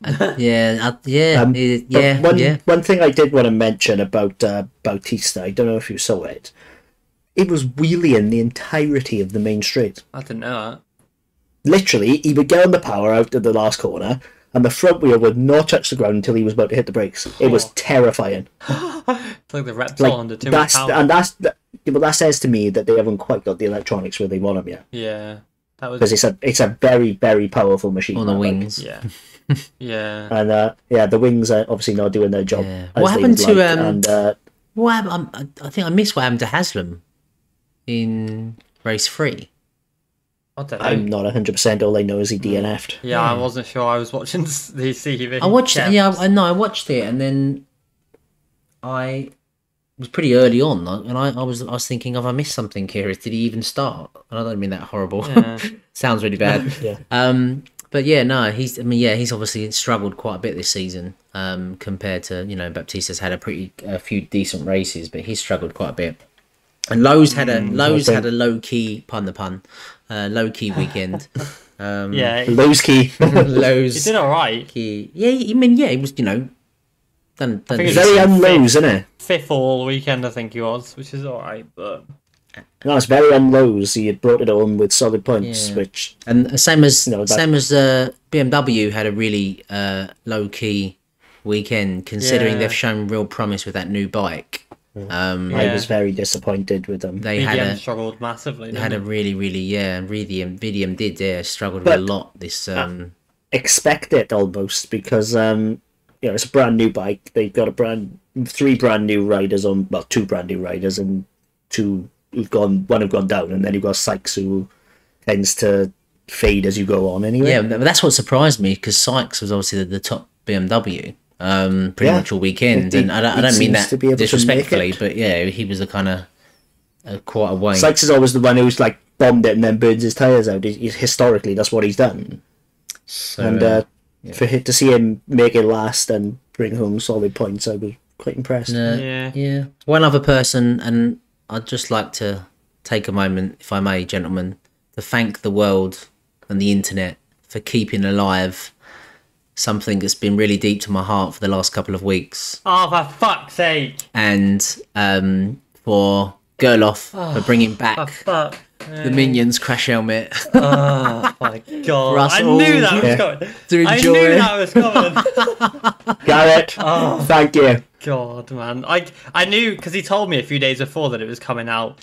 But one thing I did want to mention about Bautista, I don't know if you saw it. It was wheeling the entirety of the main straight. I didn't know that. Literally, he would get on the power out of the last corner, and the front wheel would not touch the ground until he was about to hit the brakes. It was terrifying. It's like the Repsol under too much power. That says to me that they haven't quite got the electronics where they want them yet, Yeah, that was. because it's a very, very powerful machine. on the that bike. wings. Yeah, yeah. And the wings are obviously not doing their job. Yeah. as What they happened would to, like, and What happened? I think I missed what happened to Haslam in race 3. I don't know. I'm not 100%. All I know is he DNF'd. Yeah, I wasn't sure. I was watching the CV. I watched it. Yeah, I know. I watched it, and then it was pretty early on, and I was thinking, have I missed something here? Did he even start? And I don't mean that horrible. Yeah. Sounds really bad. Yeah. But yeah, no, he's obviously struggled quite a bit this season. Compared to Baptista's had a few decent races, but he's struggled quite a bit. And Lowe's had a low key, pun the pun, low key weekend. Yeah, Lowe's key. Lowe's he did all right. key. Yeah, I mean, yeah, he was done. think done it's Very Fifth. unlows, isn't it? Fifth all weekend, I think he was, which is all right. But No, it's very unlows. He had brought it home with solid points, Yeah. which And same as No, that- BMW had a really low key weekend, considering Yeah. they've shown real promise with that new bike. I Yeah. was very disappointed with them. They BDM struggled massively. had a didn't really VDM did struggled But- with a lot this Expect it almost because it's a brand new bike. They've got three brand new riders on, well, two brand new riders and one have gone down, and then you've got Sykes who tends to fade as you go on anyway. yeah, but that's what surprised me, because Sykes was obviously the top BMW pretty Yeah. much all weekend, He- and I he don't mean seems that to be able to make disrespectfully, it. but yeah, he was a kind of quite a way. Sykes is always the one who's like bombed it and then burns his tyres out. Historically, that's what he's done. So, And to see him make it last and bring home solid points, I was quite impressed. yeah. One other person, and I'd just like to take a moment, if I may, gentlemen, to thank the world and the internet for keeping alive something that's been really deep to my heart for the last couple of weeks, Oh, for fuck's sake! and for Gerloff for bringing back Fuck. the Minions Crash helmet. Oh my god! Russ I knew that was yeah. coming. To I enjoy. knew that was coming. Garrett, Oh. thank you. God, man, I knew because he told me a few days before that it was coming out,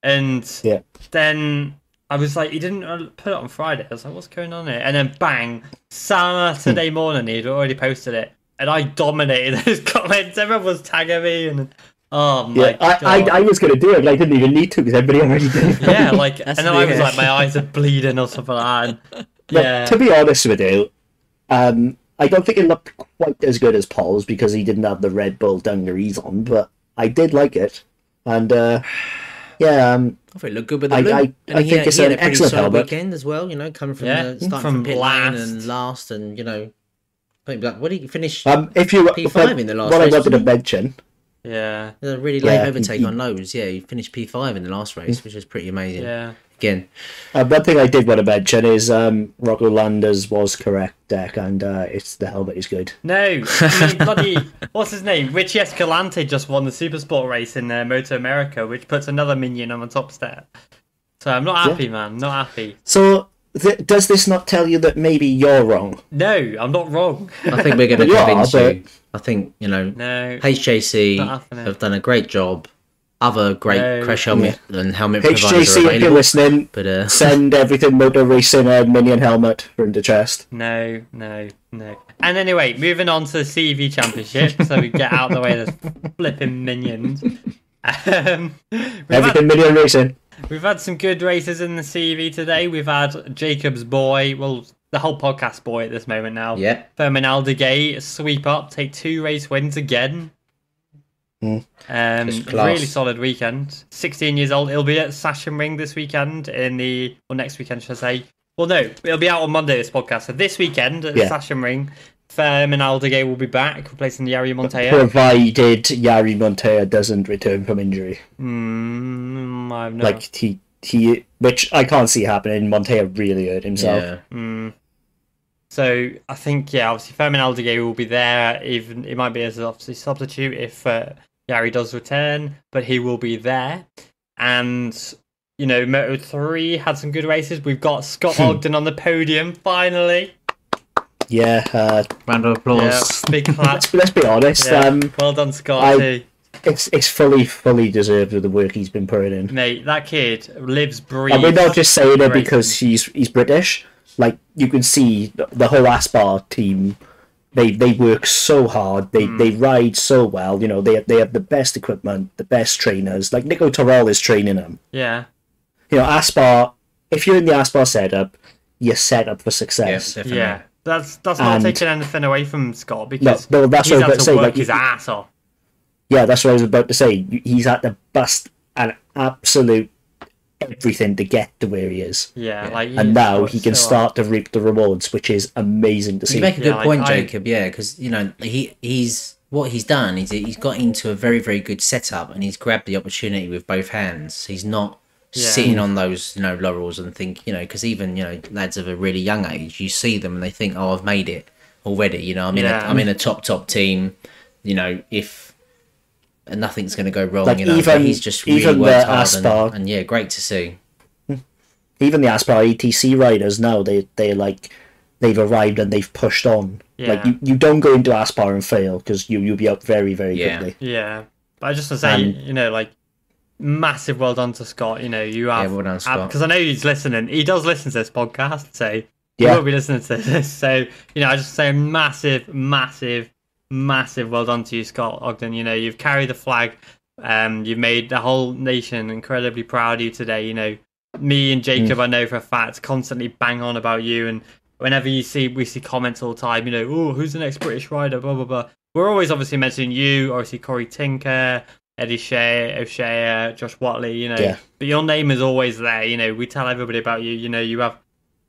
and Yeah. then I was like, he didn't put it on Friday. I was like, what's going on here? And then bang, Saturday morning he'd already posted it, and I dominated those comments. Everyone was tagging me, and oh my Yeah, god. I was going to do it, but I didn't even need to because everybody already did. Yeah, like, and That's then I was weird. like, my eyes are bleeding or something like that. And, But yeah, to be honest with you, I don't think it looked quite as good as Paul's because he didn't have the Red Bull dungarees on, but I did like it. And yeah, I thought it looked good with the I- blue. I- And I he think had, it's he had an a pretty excellent solid helmet. weekend as well, you know, coming from Yeah, starting from from pit last. lane and last, and you know, I think, like, what did he finish? if you P5 in the last what I race, wanted to wasn't he? mention, yeah, A really late Yeah, overtake he- on Lowe's. Yeah, he finished P5 in the last race, which was pretty amazing. yeah. Again, one thing I did want to mention is Rocco Landers was correct, Deck, and it's the helmet is good. No, I mean, bloody, what's his name? Richie Escalante just won the Supersport race in Moto America, which puts another minion on the top step. So I'm not happy, man. Not happy. So does this not tell you that maybe you're wrong? No, I'm not wrong. I think we're going to You are, convince but- you. I think, you know, No. HJC Not happening. have done a great job. Other great No. crash helmet and helmet providers are HJC, if you're available. listening, But send everything Motor Racing a minion helmet from the chest. No. And anyway, moving on to the CV Championship, so we get out of the way of the flipping minions. Everything minion racing. We've had some good races in the CV today. We've had Jacob's boy, well, the whole podcast boy at this moment now. yeah, Fermin Aldeguet sweep up, take 2 race wins again. Mm. Just class. Really solid weekend. 16 years old. He'll be at Sachsenring this weekend or next weekend, should I say? Well, no, it'll be out on Monday, this podcast. So this weekend at Sachsenring, Fermin Aldeguet will be back, replacing Yari Montoya. Provided Yari Montoya doesn't return from injury. I have no... Like, he, which I can't see happening. Montoya really hurt himself. yeah. So I think, obviously Fermin Aldeguet will be there. Even it might be as obviously substitute if Yari does return, but he will be there. And you know, Moto 3 had some good races. We've got Scott Ogden on the podium finally. Yeah, Round of applause. Yeah, big clap. let's be honest. Yeah. Well done, Scotty. It's fully deserved with the work he's been putting in. Mate, that kid lives, breathes. And we're not just saying it racing. because he's British. Like, you can see the whole Aspar team. They work so hard. They ride so well. You know, they have the best equipment, the best trainers. Like Nico Terrell is training them. Yeah. You know, Aspar. If you're in the Aspar setup, you're set up for success. Definitely. Yeah. That's not And- taking anything away from Scott because No, that's he's what I was had about to to say, work like, his ass off. Yeah, that's what I was about to say. He's had to bust an absolute everything to get to where he is. Yeah, Yeah. like And now he can so start to reap the rewards, which is amazing to see. You make a Yeah, good like, point, I- Jacob. Yeah, because you know he's what he's done is he's got into a very very good setup and he's grabbed the opportunity with both hands. He's not sitting on those laurels and think because even lads of a really young age, you see them and they think, oh, I've made it already. I'm in a top team. If nothing's going to go wrong. Like, but even- he's just really even worked the hard Aspar- and yeah, great to see. Even the Aspar ATC riders now, they've arrived and they've pushed on. Yeah. Like, you don't go into Aspar and fail because you'll be up very, very Yeah. quickly. Yeah, but I just want to say, like, massive well done to Scott. You have, well done, Scott. because I know he's listening. He does listen to this podcast, so he Yeah. will be listening to this. So I just say massive well done to you, Scott Ogden. You've carried the flag. You've made the whole nation incredibly proud of you today. Me and Jacob, I know for a fact, constantly bang on about you, and whenever we see comments all the time, oh, who's the next British rider, blah blah blah. We're always obviously mentioning you, obviously Corey Tinker, Eddie O'Shea, Josh Watley, Yeah. but your name is always there. We tell everybody about you. You have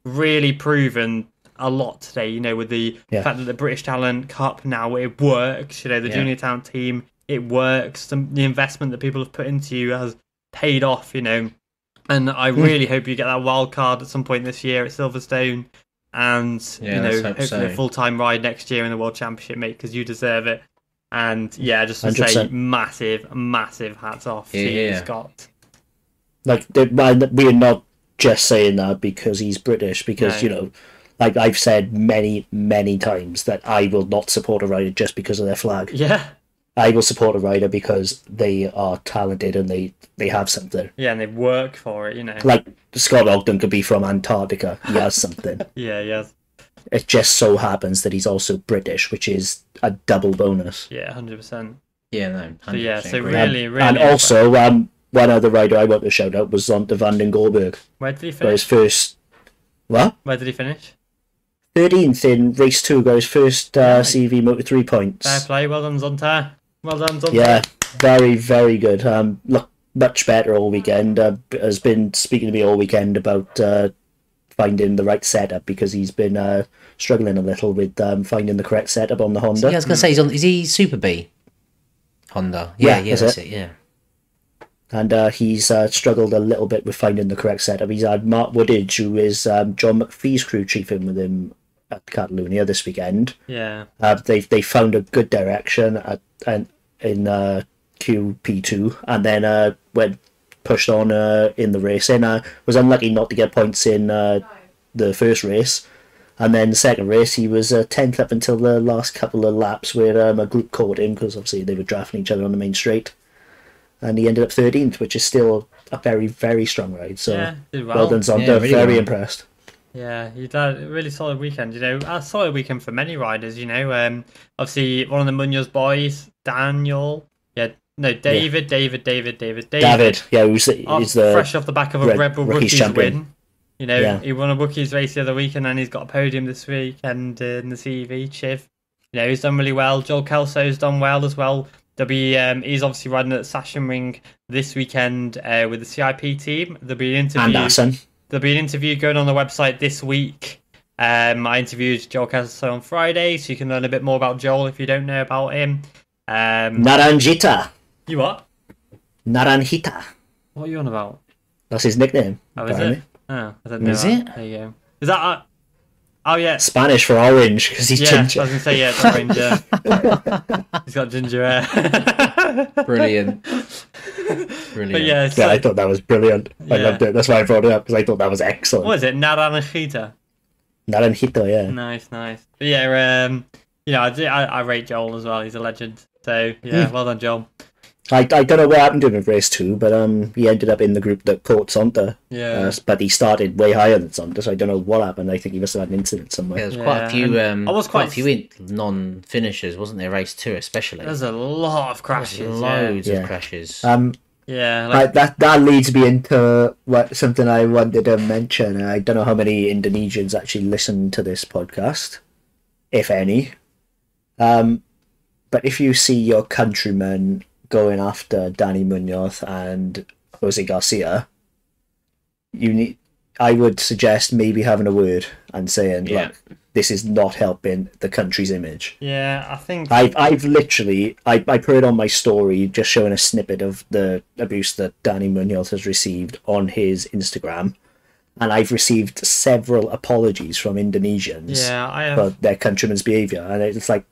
really proven a lot today. With the fact that the British Talent Cup now it works. The junior talent team it works. The investment that people have put into you has paid off. And I really hope you get that wild card at some point this year at Silverstone, and let's hope hopefully so. a full-time ride next year in the World Championship, mate, because you deserve it. And just to say 100%. massive hats off to you, Yeah. Scott. Like, we're not just saying that because he's British, because, No. like I've said many, many times that I will not support a rider just because of their flag. Yeah. I will support a rider because they are talented and they have something. Yeah, and they work for it, Like, Scott Ogden could be from Antarctica. He has something. Yeah. It just so happens that he's also British, which is a double bonus. Yeah, 100%. Yeah, no. So yeah, so agree. really, really. And also, one other rider I want to shout out was Zonta van den Goorberg. Where did he Got his finish? first... What? Where did he finish? 13th in race 2, got his first CV Motor 3 points. Fair play, well done, Zonta. Well done, Zonta. Yeah, very, very good. Look, much better all weekend. Has been speaking to me all weekend about finding the right setup, because he's been struggling a little with finding the correct setup on the Honda. Yeah, I was going to say, is he Super B? Honda? Yeah, Yeah, that's that's it. it, yeah. And he's struggled a little bit with finding the correct setup. He's had Mark Woodage, who is John McPhee's crew chief, in with him at Catalonia this weekend. Yeah. They found a good direction in QP2, and then went pushed on in the race. And was unlucky not to get points in the first race. And then the second race, he was 10th up until the last couple of laps, where a group caught him, because obviously they were drafting each other on the main straight. And he ended up 13th, which is still a very, very strong ride. So Yeah, did well done, Zonta. Yeah, really very well. impressed. Yeah, he had a really solid weekend, A solid weekend for many riders, Obviously, one of the Munoz boys, Daniel. Yeah, no, David. Yeah, he's the fresh off the back of a Red Bull Rookies Rookies champion. win. Yeah. He won a Rookies race the other week, and then he's got a podium this week, and in the CV, Chiv. He's done really well. Joel Kelso's done well as well. He's obviously riding at Sachsenring this weekend with the CIP team. There'll be an interview. And Assen. There'll be an interview going on the website this week. I interviewed Joel Kelso on Friday, so you can learn a bit more about Joel if you don't know about him. Naranjita. You what? Naranjita. What are you on about? That's his nickname. Oh, is apparently. it? Oh, I don't know. Is that. it? There you go. Is that? Oh yeah. Spanish for orange, because he's Yeah, ginger. I was gonna say it's orange. Yeah. He's got ginger hair. Brilliant. But yeah, so, Yeah, I thought that was brilliant. I Yeah. loved it. That's why I brought it up, because I thought that was excellent. what is it? Naranjita. Naranjito, yeah. Nice. But yeah, I rate Joel as well. He's a legend. So yeah, well done, Joel. I don't know what happened to him in race 2, but he ended up in the group that caught Zonta. Yeah. But he started way higher than Zonta, so I don't know what happened. I think he must have had an incident somewhere. Yeah, there's quite a few. and I was quite a quite- few non-finishers, wasn't there? Race 2, especially. There's a lot of crashes. Loads Yeah. of crashes. Yeah. Like, That leads me into something I wanted to mention. I don't know how many Indonesians actually listen to this podcast, if any. But if you see your countrymen going after Danny Munoz and Jose Garcia, I would suggest maybe having a word and saying, look, this is not helping the country's image. yeah, I think. I've literally I put it on my story, just showing a snippet of the abuse that Danny Munoz has received on his Instagram, and I've received several apologies from Indonesians Yeah, I have. for their countrymen's behaviour, and it's like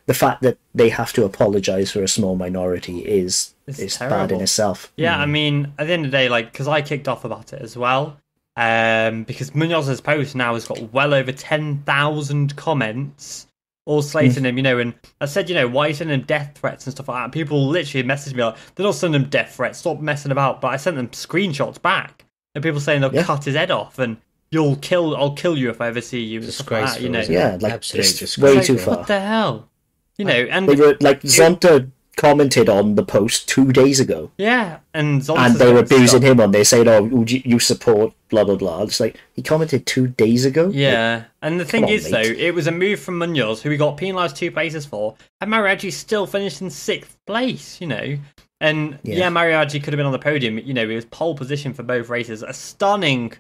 the fact that they have to apologise for a small minority is bad in terrible. itself. Yeah, I mean, at the end of the day, because I kicked off about it as well, because Munoz's post now has got well over 10,000 comments, all slating him, and I said, why are you sending him death threats and stuff like that? People literally messaged me like, they're not sending him death threats, stop messing about, but I sent them screenshots back, and people saying they'll cut his head off, and I'll kill you if I ever see you, and stuff like that, Disgraceful, isn't it? Yeah, like Absolutely it's disgraceful. way too far. What the hell? And They were like Zonta commented on the post 2 days ago. yeah, and And they were abusing him on there, saying, "Oh, would you support blah blah blah." It's like he commented 2 days ago. Yeah, and the thing come on, is, mate. though, it was a move from Munoz, who we got penalised 2 places for, and Mariachi still finished in 6th place, And Yeah. Mariachi could have been on the podium. It was pole position for both races. A stunning,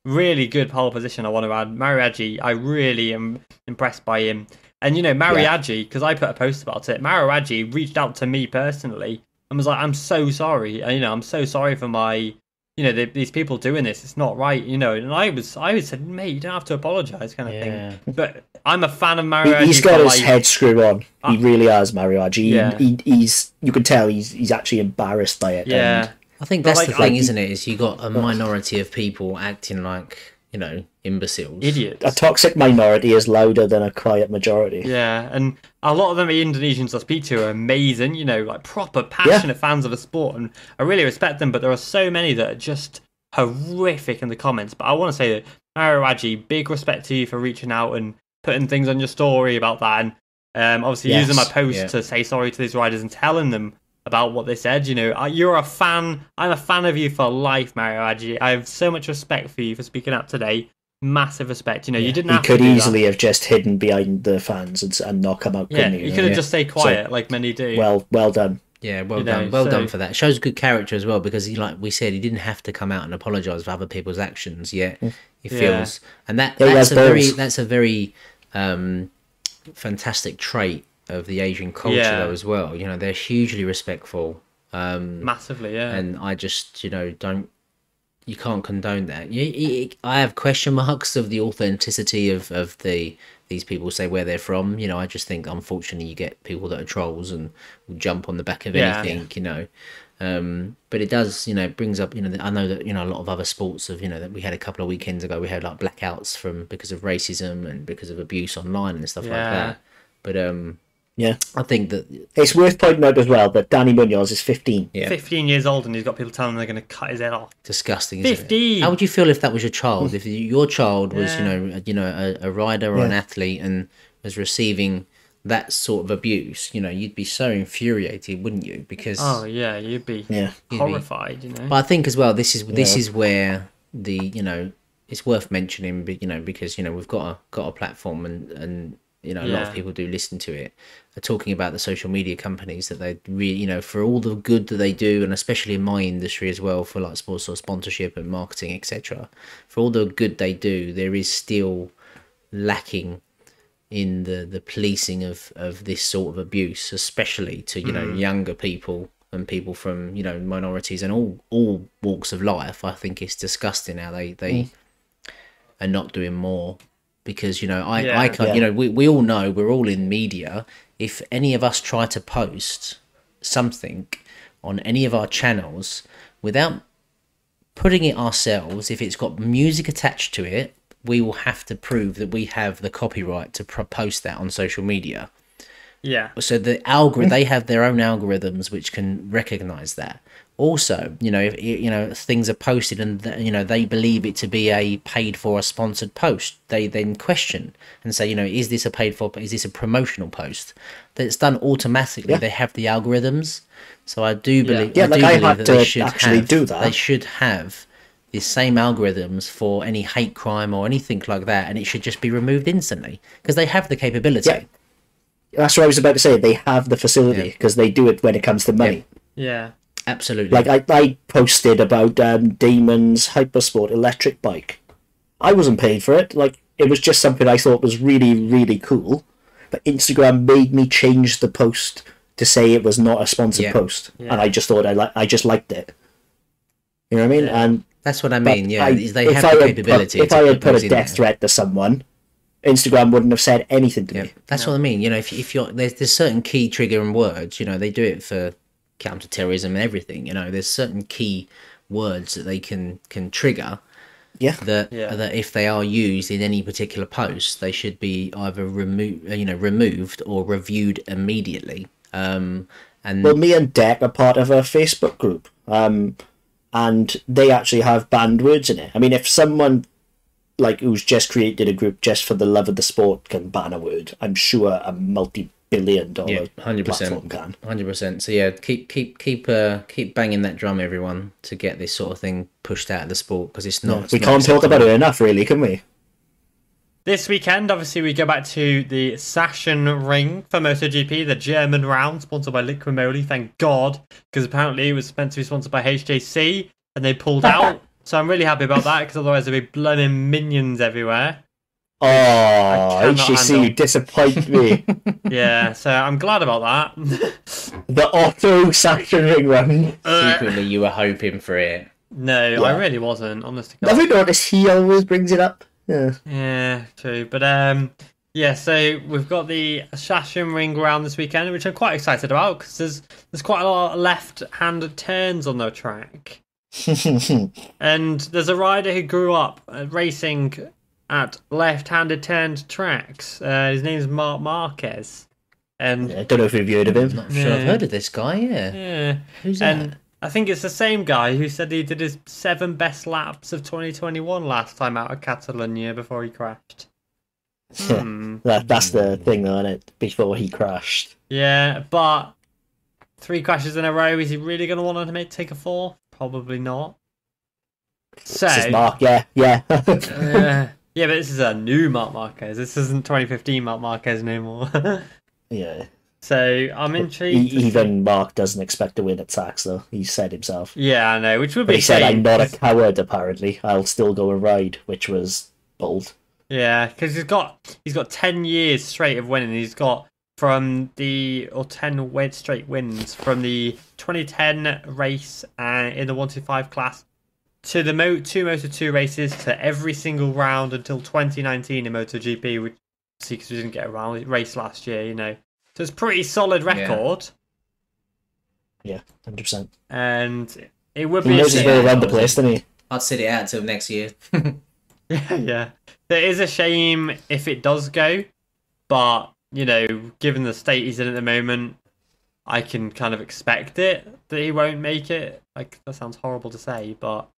really good pole position, I want to add. Mariachi, I really am impressed by him. And, Mariachi, because I put a post about it, Mariachi reached out to me personally and was like, I'm so sorry. I'm so sorry for my, these people doing this. It's not right, And I said, mate, you don't have to apologise kind of Yeah. thing. But I'm a fan of Mariachi. He's got for, his head screwed on. He really has, Mariachi. Yeah. You can tell he's actually embarrassed by it. Yeah. I think But, that's like, the thing, I- isn't it? Is you got a minority of people acting like, you know, imbeciles. idiots. A toxic minority is louder than a quiet majority. Yeah, and a lot of them Indonesians I speak to are amazing, you know, like proper passionate fans of the sport, and I really respect them, but there are so many that are just horrific in the comments. But I want to say that, Mario Raji, big respect to you for reaching out and putting things on your story about that, and obviously Yes, using my post yeah. to say sorry to these riders and telling them about what they said. You know, you're a fan. I'm a fan of you for life, Mario Raji. I have so much respect for you for speaking up today. Massive respect. You know, you didn't He have could to do easily have just hidden behind the fans and not come out. that. Yeah, Couldn't he? you could have just stayed quiet like many do. Well done. Yeah, well You know, done. Well so- done for that. Shows good character as well, because he, like we said, he didn't have to come out and apologise for other people's actions. Yet he feels, and Yeah, that's that's a very fantastic trait of the Asian culture Yeah. though as well. You know, they're hugely respectful. Massively, yeah. And I just, you know, you can't condone that. I have question marks of the authenticity of these people say where they're from. You know, I just think unfortunately you get people that are trolls and will jump on the back of Yeah. anything, you know. But it does, you know, it brings up, you know, I know that, you know, a lot of other sports have, you know, that we had a couple of weekends ago, we had like blackouts because of racism and because of abuse online and stuff like Yeah. that. But Yeah. I think that It's worth pointing out as well that Danny Munoz is 15. yeah, 15 years old and he's got people telling him they're going to cut his head off. disgusting. Isn't 15. It? How would you feel if that was your child? If your child was, Yeah. a rider or an Yeah. athlete and was receiving that sort of abuse, you know, you'd be so infuriated, wouldn't you? Because Oh yeah, you'd be Yeah. horrified, you know. but I think as well, this is where you know, it's worth mentioning, you know, because, you know, we've got a platform and you know, a lot Yeah. of people do listen to it, are talking about the social media companies that they really, you know, for all the good that they do, and especially in my industry as well, for like sports or sponsorship and marketing, etc. For all the good they do, there is still lacking in the policing of this sort of abuse, especially to, you know, younger people and people from, you know, minorities and all walks of life. I think it's disgusting how they are not doing more. Because, you know, I can't, you know, we all know, we're all in media. If any of us try to post something on any of our channels without putting it ourselves, if it's got music attached to it, we will have to prove that we have the copyright to post that on social media. Yeah. So the they have their own algorithms which can recognize that. Also, you know, if you know, things are posted and you know, they believe it to be a paid for or sponsored post, they then question and say, you know, is this a promotional post? That's done automatically. Yeah. They have the algorithms. So I do believe, Yeah, I like do I believe had that to they should actually have, do that. They should have the same algorithms for any hate crime or anything like that, and it should just be removed instantly because they have the capability. Yeah. That's what I was about to say. They have the facility because they do it when it comes to money. Yeah. Absolutely. Like I posted about Damon's Hypersport electric bike. I wasn't paid for it. Like, it was just something I thought was really, really cool. But Instagram made me change the post to say it was not a sponsored post, Yeah. and I just thought I just liked it. You know what I mean? Yeah. And That's what I but mean. Yeah, I- they if have I the had capability. if to I had put those a in death there. threat to someone, Instagram wouldn't have said anything to me. That's what I mean. You know, if you're there's certain key triggering words. You know, they do it for counter-terrorism and everything. You know, there's certain key words that they can trigger. Yeah. That if they are used in any particular post, they should be either removed or reviewed immediately. And Well, me and Deck are part of a Facebook group, and they actually have banned words in it. I mean, if someone like who's just created a group just for the love of the sport can ban a word, I'm sure a multi-billion-dollar 100%. platform can. 100%. So yeah, keep banging that drum, everyone, to get this sort of thing pushed out of the sport because it's not. We can't talk about it enough, really, can we? This weekend, obviously, we go back to the Sachsen Ring for MotoGP, the German round, sponsored by Liqui Moly, thank God, because apparently it was meant to be sponsored by HJC, and they pulled out. So I'm really happy about that, because otherwise there'd be bloody minions everywhere. Oh, cannot HCC, handle. you disappoint me. Yeah, so I'm glad about that. The Otto Saxon Ring run. Secretly, you were hoping for it. No, I really wasn't, honest to God. Have you noticed he always brings it up? Yeah. Yeah, true. But Yeah, so we've got the Assassin Ring round this weekend, which I'm quite excited about because there's quite a lot of left-handed turns on the track, and there's a rider who grew up racing at left-handed turned tracks. His name's Mark Marquez, and I don't know if you've heard of him. Not sure I've heard of this guy. Yeah. Who's that? and I think it's the same guy who said he did his 7 best laps of 2021 last time out of Catalonia before he crashed. That's the thing, though, isn't it? Before he crashed. Yeah, but 3 crashes in a row, is he really going to want to take a 4? Probably not. So, This is Mark, yeah. yeah, but this is a new Marc Marquez. This isn't 2015 Marc Marquez no more. Yeah. So I'm intrigued. Even Mark doesn't expect to win at Sachs, though. He said himself. Yeah, I know, which would But be he said, shame, I'm not a 'cause- coward, apparently. I'll still go and ride, which was bold. Yeah, because he's got 10 years straight of winning. He's got 10 straight wins from the 2010 race in the 125 class to the two Moto2 races to every single round until 2019 in MotoGP, which because we didn't get a race last year, you know. So it's a pretty solid record, Yeah, 100%. and it would He be a knows his shame. way around the place, doesn't he? I'd sit it out till next year. Yeah. There is a shame if it does go, but, you know, given the state he's in at the moment, I can kind of expect it that he won't make it. Like, that sounds horrible to say, but,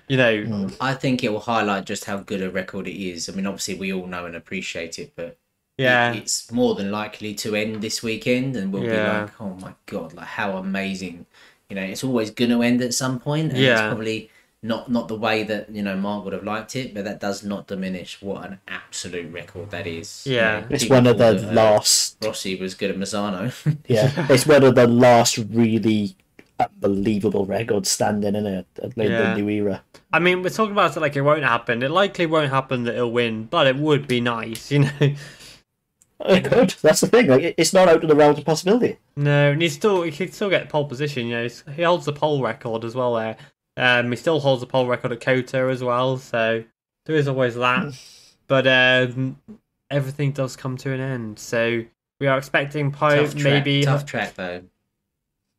you know. I think it will highlight just how good a record it is. I mean, obviously, we all know and appreciate it, but Yeah. it's more than likely to end this weekend, and we'll be Yeah. like, oh my God, like how amazing. You know, it's always going to end at some point, and it's Yeah. probably not the way that, you know, Mark would have liked it, but that does not diminish what an absolute record that is. Yeah. You know, It's people one of the thought that, last... Rossi was good at Mazzano. Yeah, it's one of the last really unbelievable records standing in it at the new era. I mean, we're talking about it like it won't happen. It likely won't happen that he'll win, but it would be nice, you know. It could. That's the thing. Like, it's not out of the realms of possibility. No, and he could still get pole position. You know, he holds the pole record as well there. He still holds the pole record at Kota as well, so there is always that. But everything does come to an end, so we are expecting Tough track though.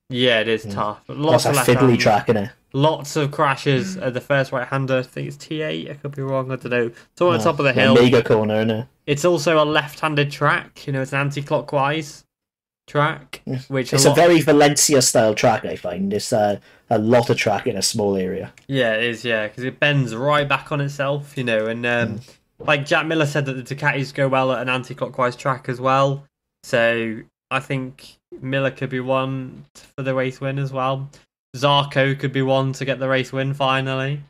Yeah, it is tough. Lots That's a of fiddly left-hand, track, innit? lots of crashes at the first right-hander. I think it's T8. I could be wrong. I don't know. It's all on the top of the hill. Mega corner, innit? It's also a left-handed track. You know, it's an anti-clockwise track, which It's a very Valencia-style track, I find. It's a lot of track in a small area. Yeah, it is. Yeah, because it bends right back on itself. You know, and like Jack Miller said that the Ducatis go well at an anti-clockwise track as well. So I think Miller could be one for the race win as well. Zarco could be one to get the race win finally.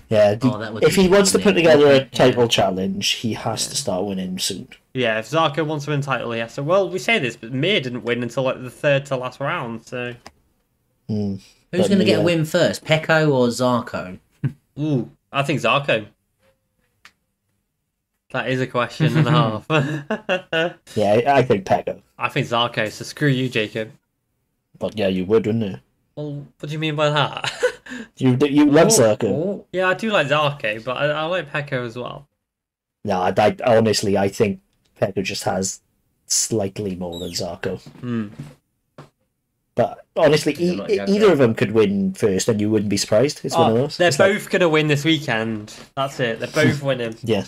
Yeah, that would if be he wants to fun, put yeah. together a title challenge, he has to start winning soon. Yeah, if Zarco wants to win title, he has to. Well, we say this, but Mir didn't win until like the third to last round. So, Who's going to get a win first, Pecco or Zarco? ooh, I think Zarco. That is a question and a half. Yeah, I think Pecco. I think Zarco. So screw you, Jacob. But yeah, you would, wouldn't you? Well, what do you mean by that? You love Zarco. Yeah, I do like Zarco, but I like Pecco as well. No, I honestly, I think Pecco just has slightly more than Zarco. But honestly, either of them could win first, and you wouldn't be surprised. It's one of those. They're It's both going to win this weekend. That's it. They're both winning. Yeah.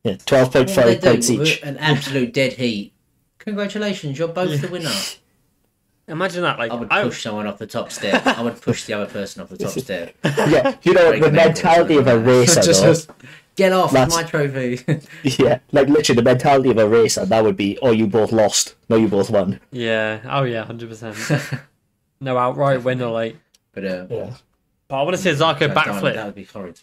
12.5 points each. An absolute dead heat. Congratulations, you're both the winner. Imagine that. Like, I would push someone off the top step. I would push the other person off the top step. Yeah, you know, Break the an ankle or mentality of a something like racer, that. though. Get off That's- my trophy. Yeah, like literally the mentality of a racer, that would be, oh, you both lost. No, you both won. yeah. Oh, yeah, 100%. No outright winner, like. But Yeah. But I want to see a Zarco backflip. That would be horrid.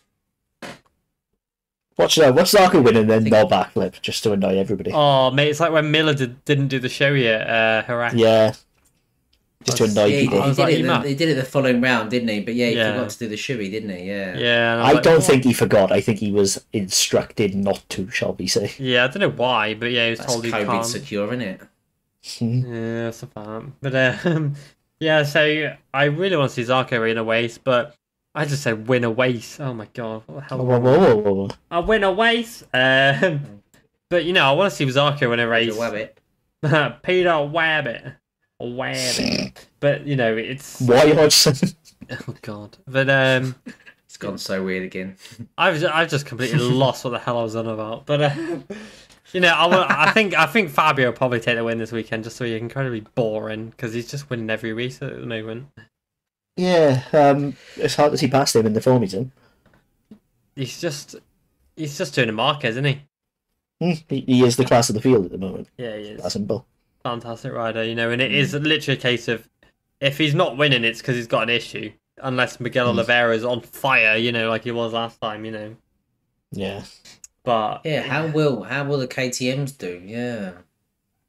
Watch Zarco win and then no backflip, just to annoy everybody. Oh, mate, it's like when Miller didn't do the show yet, Harac. Yeah. Just to annoy Yeah, people. I was like, you mad? he did it the following round, didn't he? But yeah, he Yeah. forgot to do the shoey, didn't he? Yeah. Yeah. and was I like, don't what? think he forgot. I think he was instructed not to, shall we say. Yeah, I don't know why, but yeah, he was That's told he COVID can't. secure, isn't it? Yeah, that's a fact. But yeah, so I really want to see Zarco in a race, but I just said win a race. Oh my god, what the hell? Whoa. I win a race. But you know, I want to see Zarco win a race. Peter Wabbit. But you know, it's Why Hodgson? oh god. But It's gone so weird again. I've just completely lost what the hell I was on about. But you know, I think Fabio will probably take the win this weekend, just so he's incredibly boring because he's just winning every race at the moment. Yeah, it's hard to see past him in the form he's in. He's just doing a Marquez, isn't he? He is the class of the field at the moment. Yeah, he is. That's simple. Fantastic rider, you know, and it is literally a case of if he's not winning, it's because he's got an issue. Unless Miguel Oliveira is on fire, you know, like he was last time, you know. Yeah. But Yeah, how will the KTM's do? Yeah.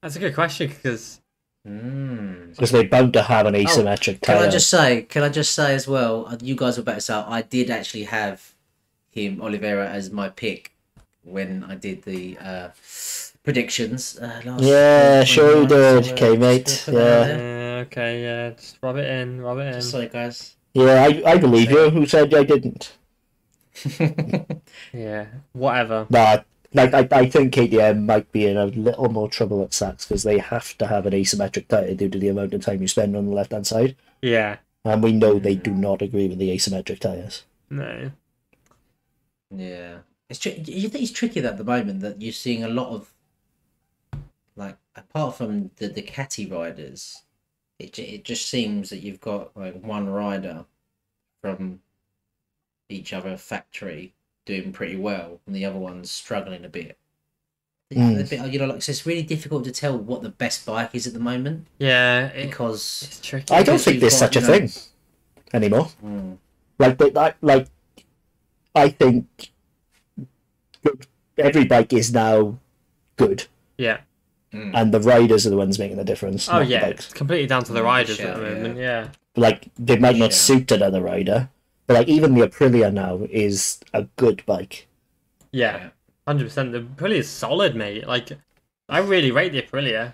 That's a good question because Because they're bound to have an asymmetric Can tyre. I just say as well, you guys were about to say, I did actually have Oliveira as my pick when I did the predictions last Yeah, sure you did, so, okay, mate. just put that out Yeah. okay, yeah, just rub it in. there. Sorry, guys. Yeah, I believe you. Who said I didn't? Yeah, whatever. Nah, like I think KTM might be in a little more trouble at Sachs because they have to have an asymmetric tyre due to the amount of time you spend on the left-hand side. Yeah, And we know they do not agree with the asymmetric tyres. no. Yeah, you think it's tricky at the moment that you're seeing a lot of, like, apart from the Ducati riders, it just seems that you've got like one rider from each other factory doing pretty well, and the other one's struggling a bit. You know, like, so it's really difficult to tell what the best bike is at the moment Yeah, because it's tricky. I don't Because think you've there's got, such a you know- thing anymore. I think every bike is now good, Yeah. and the riders are the ones making the difference. Oh not the yeah, bikes. it's completely down to the riders at the Sure, moment. Yeah. Like they might not Yeah. suit another rider, but like even the Aprilia now is a good bike. Yeah. 100%. The Aprilia is solid, mate. Like, I really rate the Aprilia.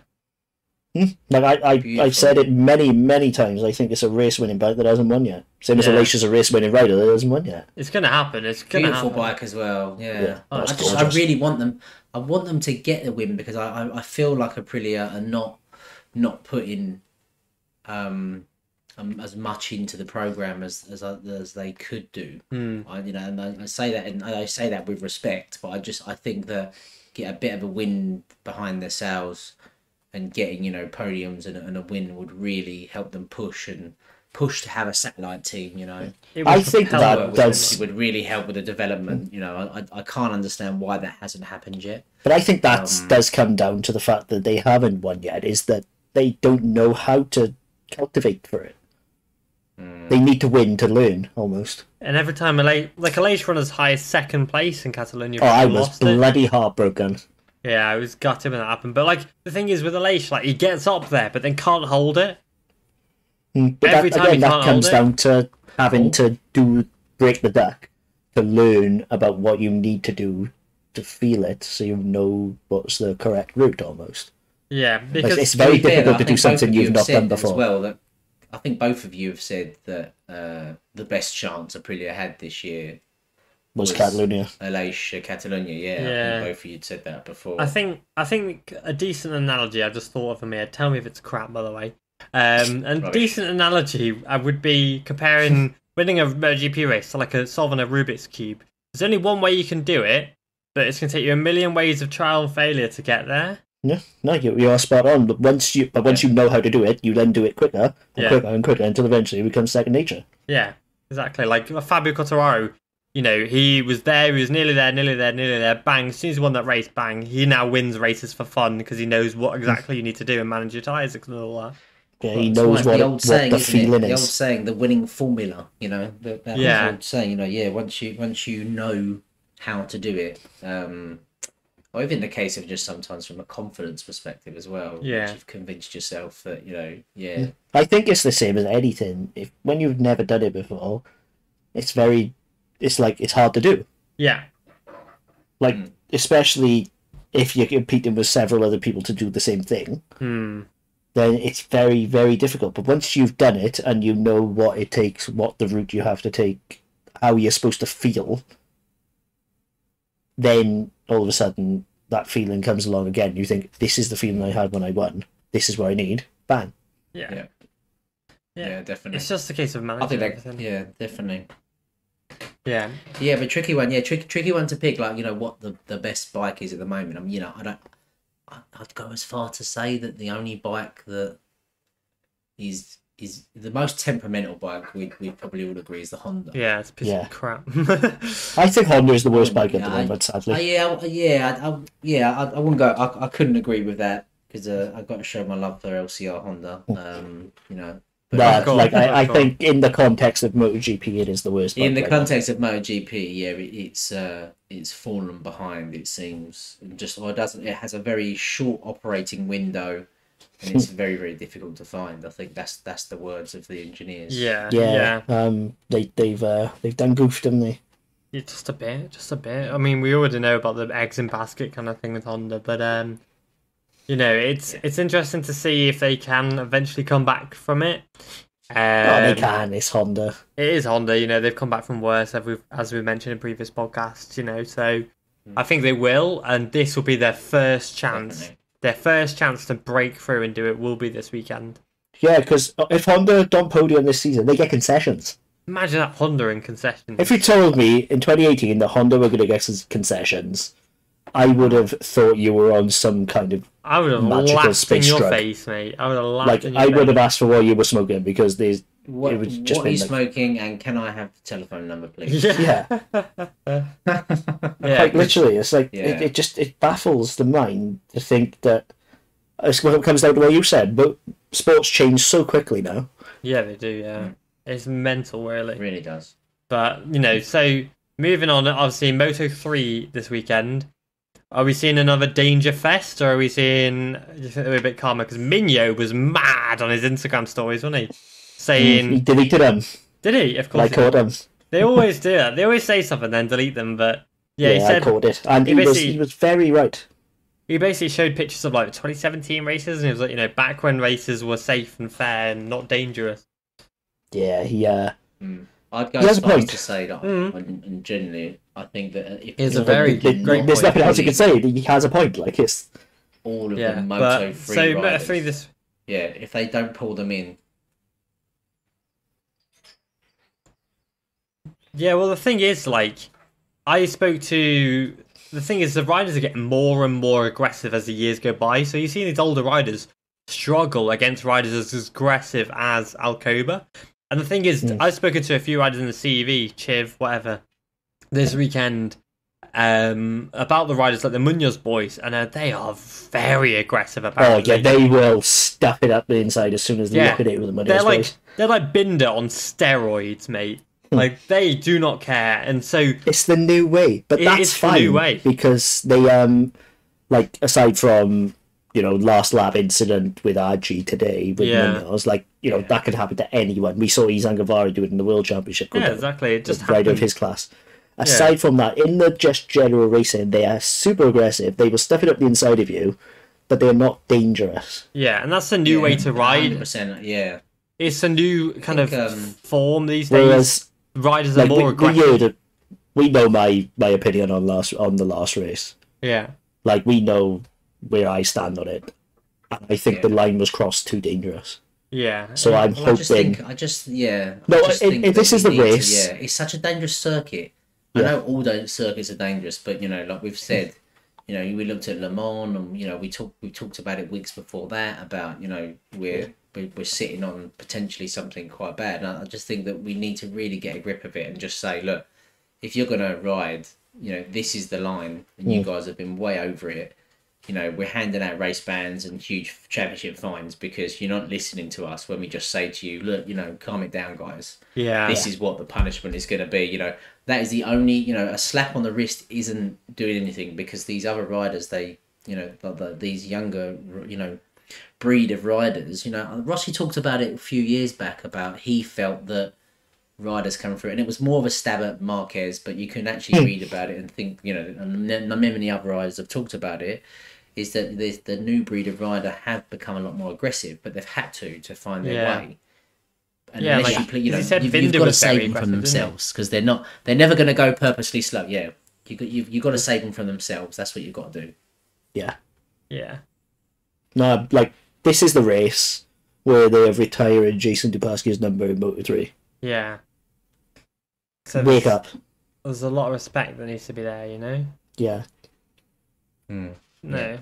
Like I've Beautiful. said it many times. I think it's a race winning bike that hasn't won yet. Same as Yeah. Alicia's a race winning rider that hasn't won yet. It's gonna happen. It's gonna beautiful happen. bike as well. Yeah, Yeah, that's I gorgeous. really want them. I want them to get the win because I feel like Aprilia are not putting as much into the program as they could do. And I say that, and I say that with respect, but I think that get a bit of a win behind their sails and getting, you know, podiums and a win would really help them push to have a satellite team, you know. It I would think propel that it. Which does- would really help with the development, you know. I can't understand why that hasn't happened yet. But I think that does come down to the fact that they haven't won yet. Is that they don't know how to cultivate for it. They need to win to learn, almost. And every time Aleix run as high as second place in Catalonia, Oh, I and was lost it. bloody heartbroken. Yeah, I was gutted when that happened. But like the thing is with Aleix, like he gets up there, but then can't hold it. But Every that, time he again, that can't comes hold it. down to having to break the duck to learn about what you need to do to feel it, so you know what's the correct route, almost. Yeah, Like, because it's very To be fair, difficult I to do think both something of you you've have not said done as before. well, that I think both of you have said that the best chance Aprilia had this year Was was- Catalonia. Aleix Catalonia. Yeah, I Yeah. think both of you had said that before. I think a decent analogy I just thought of from here. Tell me if it's crap, by the way. A Rubbish. decent analogy I would be comparing winning a MotoGP race to like solving a Rubik's cube. There's only one way you can do it, but it's going to take you a million ways of trial and failure to get there. Yeah, no, you are spot on. But once you know how to do it, you then do it quicker and Yeah. quicker and quicker until eventually it becomes second nature. Yeah, exactly. Like Fabio Quartararo, you know, he was there, he was nearly there, bang, as soon as he won that race, bang, he now wins races for fun because he knows what exactly you need to do and manage your tyres and all that. Yeah, he It's knows like what the old saying, the isn't it? feeling The old is. saying, the winning formula. You know, that Yeah. old saying. You know, yeah. Once you know how to do it, or even the case of just sometimes from a confidence perspective as well. Yeah. Once you've convinced yourself that, you know, yeah. I think it's the same as anything. If when you've never done it before, it's hard to do. Yeah, Like especially if you're competing with several other people to do the same thing, then it's very, very difficult. But once you've done it and you know what it takes, what the route you have to take how you're supposed to feel, then all of a sudden that feeling comes along again. You think, this is the feeling I had when I won. This is what I need. Bang. Yeah. Yeah, definitely. It's just a case of managing I think everything. yeah, definitely. Yeah. Yeah, but tricky one. Yeah, tricky one to pick. Like, what the best bike is at the moment. I'd go as far to say that the only bike that is the most temperamental bike we probably all agree is the Honda. Yeah, it's a piece of crap. I think Honda is the worst bike at the moment, sadly. I wouldn't go. I couldn't agree with that because I've got to show my love for LCR Honda. I think in the context of MotoGP, it is the worst. In the context of MotoGP, yeah, it's fallen behind. It seems, it has a very short operating window, and it's very, very difficult to find. I think that's the words of the engineers. Yeah. They've done goofed, haven't they? Yeah, just a bit. I mean, we already know about the eggs in basket kind of thing with Honda, but it's interesting to see if they can eventually come back from it. They can. It's Honda. It is Honda. They've come back from worse, as we mentioned in previous podcasts. So I think they will, and this will be their first chance. Definitely. Their first chance to break through and do it will be this weekend. Yeah, because if Honda don't podium this season, they get concessions. Imagine that, Honda in concessions. If you told me in 2018 that Honda were going to get concessions, I would have thought you were on some kind of I would have laughed in your face, mate. I would have laughed in your face. I would have asked for what you were smoking because what are you smoking, and can I have the telephone number, please? Yeah. Literally, it's like it baffles the mind to think that it comes down to what you said, but sports change so quickly now. Yeah, they do. Yeah, it's mental, really. It really does. But so moving on, obviously Moto3 this weekend. Are we seeing another Danger Fest, or are we seeing? Do you think they're a bit calmer? Because Minho was mad on his Instagram stories, wasn't he? Saying he deleted them. Did he? Of course. I caught him. They always do that. They always say something then delete them. But he said I caught it, and he was very right. He basically showed pictures of like 2017 races, and he was like, back when races were safe and fair and not dangerous. Yeah, I'd go as far as to say that, and generally, I think that if it's a very great point. There's nothing else you can say. He has a point. Like it's all of the Moto3 riders. Moto3 if they don't pull them in. Yeah, well, the thing is, the thing is, the riders are getting more and more aggressive as the years go by. So you see these older riders struggle against riders as aggressive as Alcoba. And the thing is, I've spoken to a few riders in the CEV, Chiv, whatever, this weekend, about the riders like the Munoz boys, and they are very aggressive about it. They will stuff it up the inside as soon as they look at it with the Munoz boys. They're like Binder on steroids, mate. Like, they do not care, and so it's the new way. But that's fine, the new way. Because they aside from last lap incident with RG today with Munoz, that could happen to anyone. We saw Izan Guevara do it in the World Championship. Exactly. It just happened. Of his class. Aside from that, in the just general racing, they are super aggressive. They will stuff it up the inside of you, but they are not dangerous. Yeah, and that's a new way to ride. 100%, yeah. It's a new kind of form these days. Riders are more aggressive. We know my opinion on the last race. Yeah. We know where I stand on it. And I think the line was crossed too dangerous. Yeah. So I'm hoping. This is the race. It's such a dangerous circuit. I know all those circuits are dangerous, but like we've said, we looked at Le Mans, and we talked about it weeks before that about we're sitting on potentially something quite bad. And I just think that we need to really get a grip of it and just say, look, if you're gonna ride, this is the line, and you guys have been way over it. We're handing out race bans and huge championship fines because you're not listening to us when we just say to you, look, calm it down, guys. Yeah. This is what the punishment is going to be. That is the only, a slap on the wrist isn't doing anything because these other riders, these younger, breed of riders, Rossi talked about it a few years back about he felt that riders come through, and it was more of a stab at Marquez, but you can actually read about it and think, and many other riders have talked about it, is that the new breed of rider have become a lot more aggressive, but they've had to find their way. And Yeah, unless like, you, you know, 'cause he said you've Binder got to was very save them from aggressive, didn't he? themselves because they're never going to go purposely slow. Yeah, you've got to save them from themselves. That's what you've got to do. Yeah. Yeah. No, like, this is the race where they have retired Jason Dupasqui's number in Moto3. Yeah. So Wake up. There's a lot of respect that needs to be there, you know? Yeah. No. Yeah,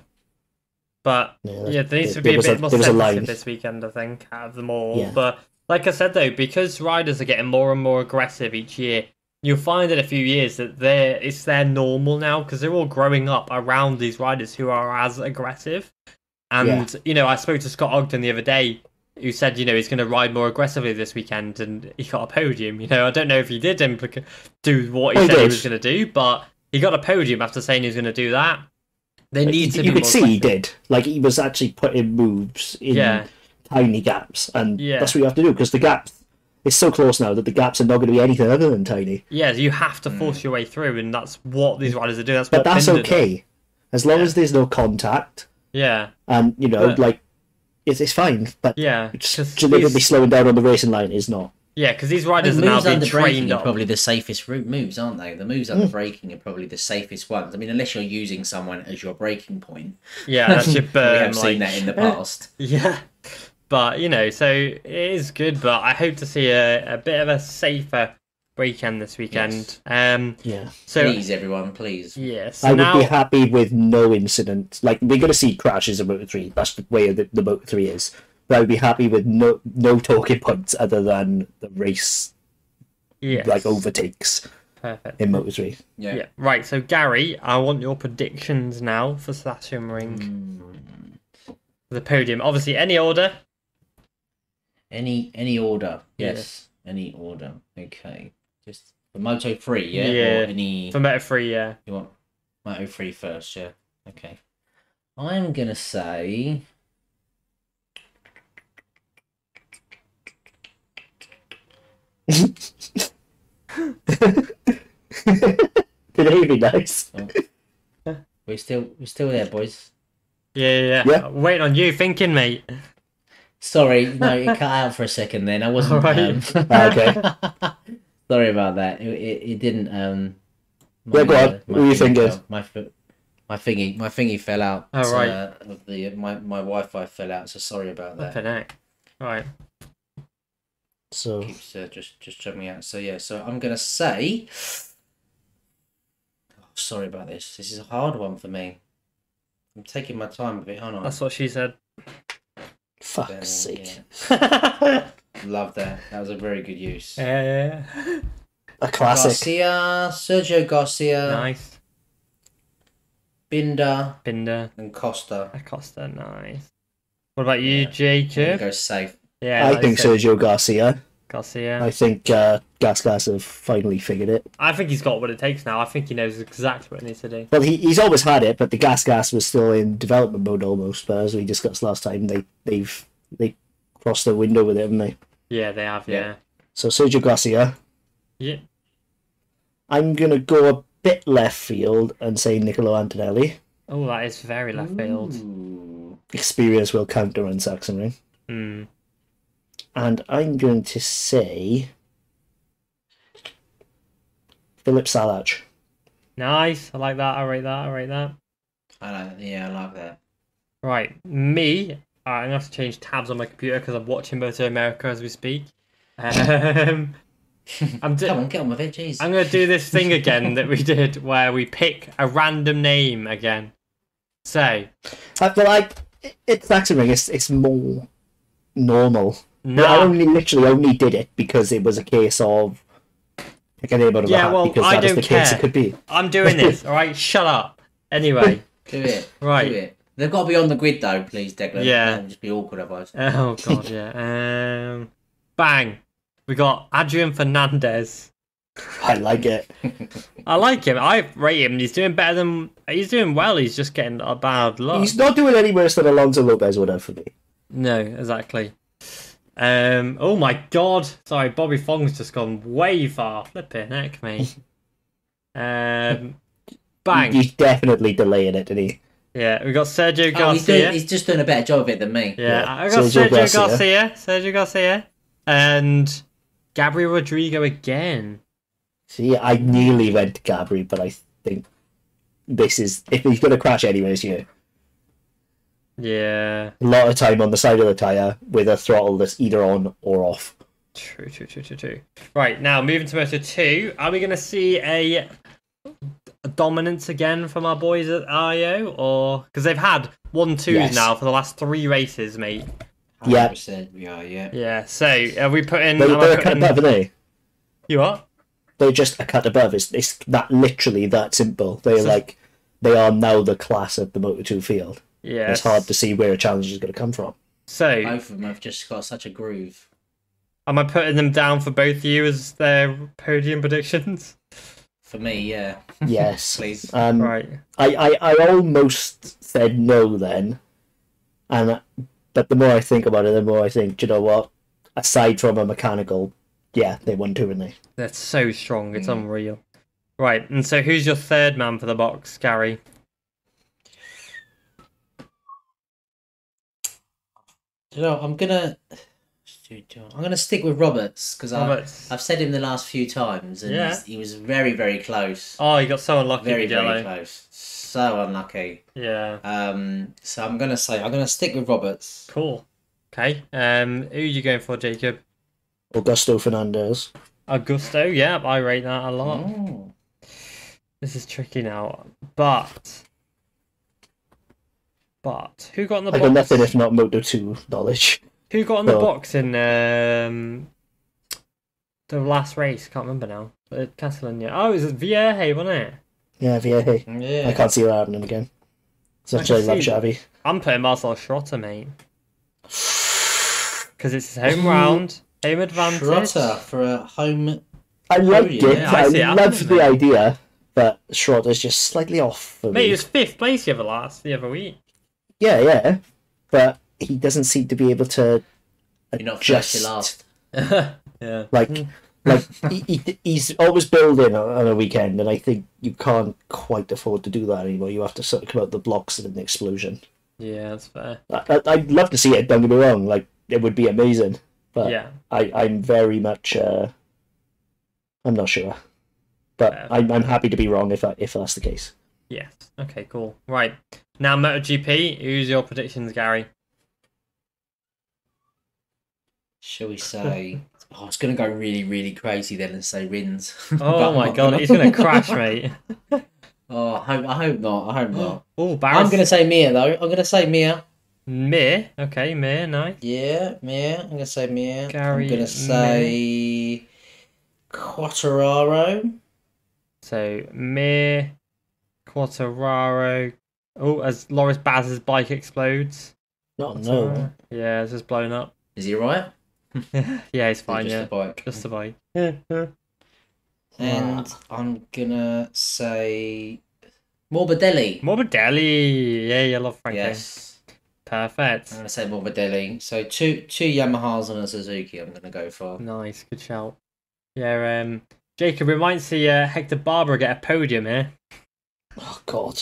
But, there there needs to be a was bit more there was a sensitive line. this weekend, I think, out of them all. Yeah. But, like I said, though, because riders are getting more and more aggressive each year, you'll find in a few years that it's their normal now, because they're all growing up around these riders who are as aggressive. And, I spoke to Scott Ogden the other day, who said, he's going to ride more aggressively this weekend, and he got a podium. I don't know if he did do what he said he was going to do, but he got a podium after saying he was going to do that. They need to be You could more see he aggressive. did. Like, he was actually putting moves in tiny gaps, and that's what you have to do, because the gaps, it's so close now that the gaps are not going to be anything other than tiny. Yeah, you have to force your way through, and that's what these riders are doing. But that's okay. As long as there's no contact, Yeah. and, it's fine, but Because deliberately slowing down on the racing line is not. Yeah, because these riders are now moves being under braking trained are up. probably the safest route moves, aren't they? The moves under braking are probably the safest ones. I mean, unless you're using someone as your braking point. Yeah, that's your We burn. have seen that in the past. Yeah, but so it is good. But I hope to see a bit of a safer weekend this weekend. So Please, everyone, please. yes, I would be happy with no incident. Like, we're going to see crashes in Moto3. That's the way the Moto3 is. But I would be happy with no talking points other than the race, like, overtakes. Perfect. In Moto3. Yeah. Right. So Gary, I want your predictions now for Sachsenring. The podium, obviously, any order. Any order? Yes. Any order. Okay. Just for Moto3, yeah. Or any for Moto3, yeah. You want Moto3 first, yeah. Okay. I'm gonna say. Today be nice. Oh. We're still there, boys. Yeah. Waiting on you, thinking, mate. Sorry, no, it cut out for a second. Then I wasn't. Right. Okay. Sorry about that. It didn't. Go on. What were you thinking? My thingy fell out. Oh, right. Of the my Wi-Fi fell out. So sorry about that. Flipping heck. Right. So Keeps just jumping out. So yeah. So I'm gonna say. Oh, sorry about this. This is a hard one for me. I'm taking my time with it, aren't I? That's what she said. fuck's sake. Yeah. Love that. That was a very good use. Yeah. A classic. Sergio Garcia, Nice. Binder, Binder. and Costa. Acosta, nice. What about you, Yeah. Jacob? Go safe. Yeah, I like think you said, Sergio Garcia. Garcia. I think Gas have finally figured it. I think he's got what it takes now. I think he knows exactly what he needs to do. Well, he's always had it, but the Gas was still in development mode almost. But as we discussed last time, they crossed the window with it, haven't they? Yeah, they have, yeah. So Sergio Garcia. Yeah. I'm gonna go a bit left field and say Niccolo Antonelli. Oh, that is very left field. Ooh. Experience will counter on Sachsenring. Hmm. And I'm going to say Philip Salach. Nice. I like that. I rate that. I like that. Right. Me. I'm going to have to change tabs on my computer because I'm watching Moto America as we speak. Come on, get on with it, jeez. I'm going to do this thing again that we did where we pick a random name again. So. It's Sachsenring. It's more normal. No. I literally did it because it was a case of pick a name out of a hat because I that was don't the case care. it could be. I'm doing this, alright? Shut up. Anyway. Do it. Right. Do it. They've got to be on the grid though, please, Declan. Yeah. That'll just be awkward otherwise. Oh, God, yeah. Bang. We got Adrian Fernandez. I like it. I like him. I rate him. He's doing better than... He's doing well. He's just getting a bad luck. He's not doing any worse than Alonso Lopez would have for me. No, exactly. Oh my God! Sorry, Bobby Fong's just gone way far. Flipping heck, mate. Bang. He's definitely delaying it, didn't he? Yeah, we got Sergio Oh, Garcia. he's just doing a better job of it than me. Yeah, Yeah. I got Sergio Sergio Garcia. Garcia. Sergio Garcia. and Gabriel Rodrigo again. See, I nearly went to Gabri, but I think this is if he's going to crash anyways. Yeah. A lot of time on the side of the tyre with a throttle that's either on or off. True. Right, now moving to Moto 2, are we going to see a dominance again from our boys at IO? Or because they've had 1-2s now for the last 3 races, mate. 100% we are, yeah. Yeah, so are we putting... They're a cut above, aren't they? You what? They're just a cut above. It's that literally that simple. They are now the class of the Moto2 field. Yeah. It's hard to see where a challenge is going to come from. So both of them have just got such a groove. Am I putting them down for both of you as their podium predictions? For me, yeah. Yes. Please. Right. I almost said no then, but the more I think about it, the more I think, do you know what? Aside from a mechanical, yeah, they won 2, didn't they? That's so strong. It's unreal. Right, and so who's your third man for the box, Gary? You know, I'm gonna stick with Roberts because I've said him the last few times, and he was very, very close. Oh, he got so unlucky. Very, very close. So unlucky. Yeah. So I'm gonna stick with Roberts. Cool. Okay. Who are you going for, Jacob? Augusto Fernandez. Augusto. Yeah, I rate that a lot. Oh. This is tricky now, but who got in the box? I got nothing if not Moto2 knowledge. Who got in the box in the last race? Can't remember now. Catalunya. Oh, it was Vierge, wasn't it? Yeah, Vierge. Yeah. I can't see her happening again. Such a love Xavi. I'm putting Marcel Schrotter, mate. Because it's his home round, home advantage. Schrotter for a home. I liked it. Yeah, I loved the mate. idea, but Schrotter's just slightly off for me. Mate, he was 5th place the other week. Yeah, but he doesn't seem to be able to You're not first, you're last. Yeah. Like he's always building on a weekend, and I think you can't quite afford to do that anymore. You have to sort of come out the blocks in an explosion. Yeah, that's fair. I'd love to see it, don't get me wrong, like, it would be amazing, but Yeah. I'm very much, I'm not sure. But I'm happy to be wrong if that's the case. Yes. Okay, cool. Right. Now, MotoGP, who's your predictions, Gary? Shall we say... Oh, I was going to go really, really crazy then and say Rins. Oh my god, he's going to crash, mate. Oh, I hope not. Oh, I'm going to say Mir, though. I'm going to say Mir. Mir. Okay, Mir, nice. Yeah, Mir. I'm going to say Mir. Gary, I'm going to say Quartararo. So, Mir, Quartararo. Oh, as Loris Baz's bike explodes. No. Yeah, it's just blown up. Is he right? Yeah, he's fine, Just yeah. a bike. Just a bike. And I'm going to say Morbidelli. Morbidelli. Yeah, you love Franco. Yes. Perfect. I'm going to say Morbidelli. So two Yamahas and a Suzuki I'm going to go for. Nice, good shout. Yeah, Jacob, we might see Hector Barbera get a podium here. Oh, God.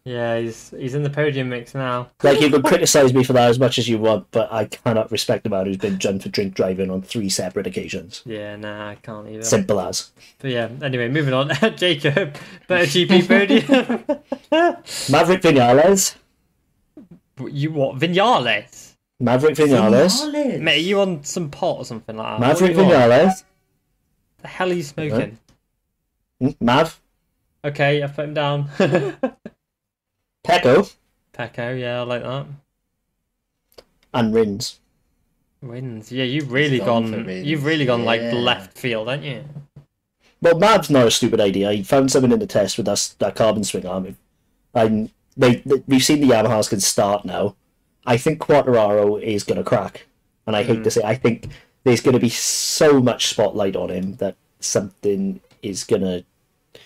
Yeah, he's in the podium mix now. Like, you can criticise me for that as much as you want, but I cannot respect a man who's been done for drink driving on 3 separate occasions. Yeah, nah, I can't either. Simple as. But yeah, anyway, moving on. Jacob, better GP podium. Maverick Vinales. You what? Vinales? Maverick Vinales. Mate, are you on some pot or something like that? Maverick What are you on? Vinales. The hell are you smoking? Mav. Okay, I've put him down. Pecco. Pecco, yeah, I like that. And Rins. Wins. Yeah, you've really gone gone. for Rins, You've really gone like yeah. left field, haven't you? Well, Mav's not a stupid idea. He found something in the test with that carbon swing arm. And we've seen the Yamahas can start now. I think Quartararo is going to crack. And I hate to say, I think there's going to be so much spotlight on him that something is going to...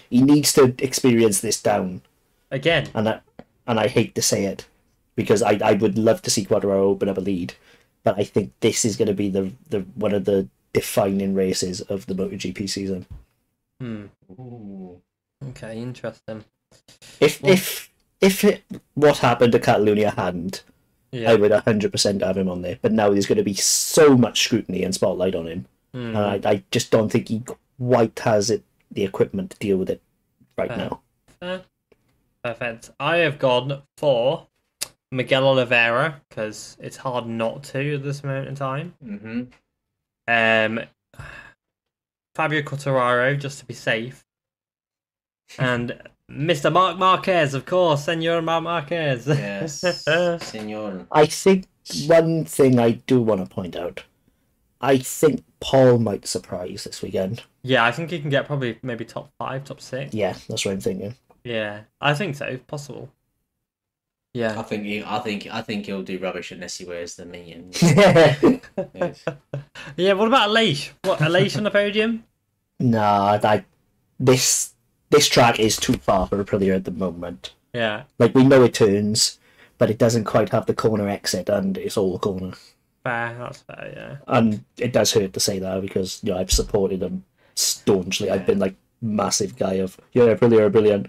He needs to experience this down. Again. And I hate to say it, because I would love to see Quartararo open up a lead, but I think this is going to be the one of the defining races of the MotoGP season. Ooh. Okay, interesting. If what happened to Catalunya hadn't, I would 100% have him on there. But now there's going to be so much scrutiny and spotlight on him. And I just don't think he quite has the equipment to deal with it right now. Perfect. I have gone for Miguel Oliveira, because it's hard not to at this moment in time. Fabio Quartararo, just to be safe. And Mr. Marc Marquez, of course, Senor Marc Marquez. Yes, Senor. I think one thing I do want to point out, I think Paul might surprise this weekend. Yeah, I think he can get probably maybe top 5, top 6. Yeah, that's what I'm thinking. Yeah, I think so. Possible. Yeah, I think he'll do rubbish unless he wears the minion. Yes. Yeah. What about Aleix? Aleix on the podium? Nah, this track is too far for Aprilia at the moment. Yeah. Like, we know it turns, but it doesn't quite have the corner exit, and it's all corner. Fair. That's fair. Yeah. And it does hurt to say that because I've supported them staunchly. I've been like massive guy of Aprilia are brilliant.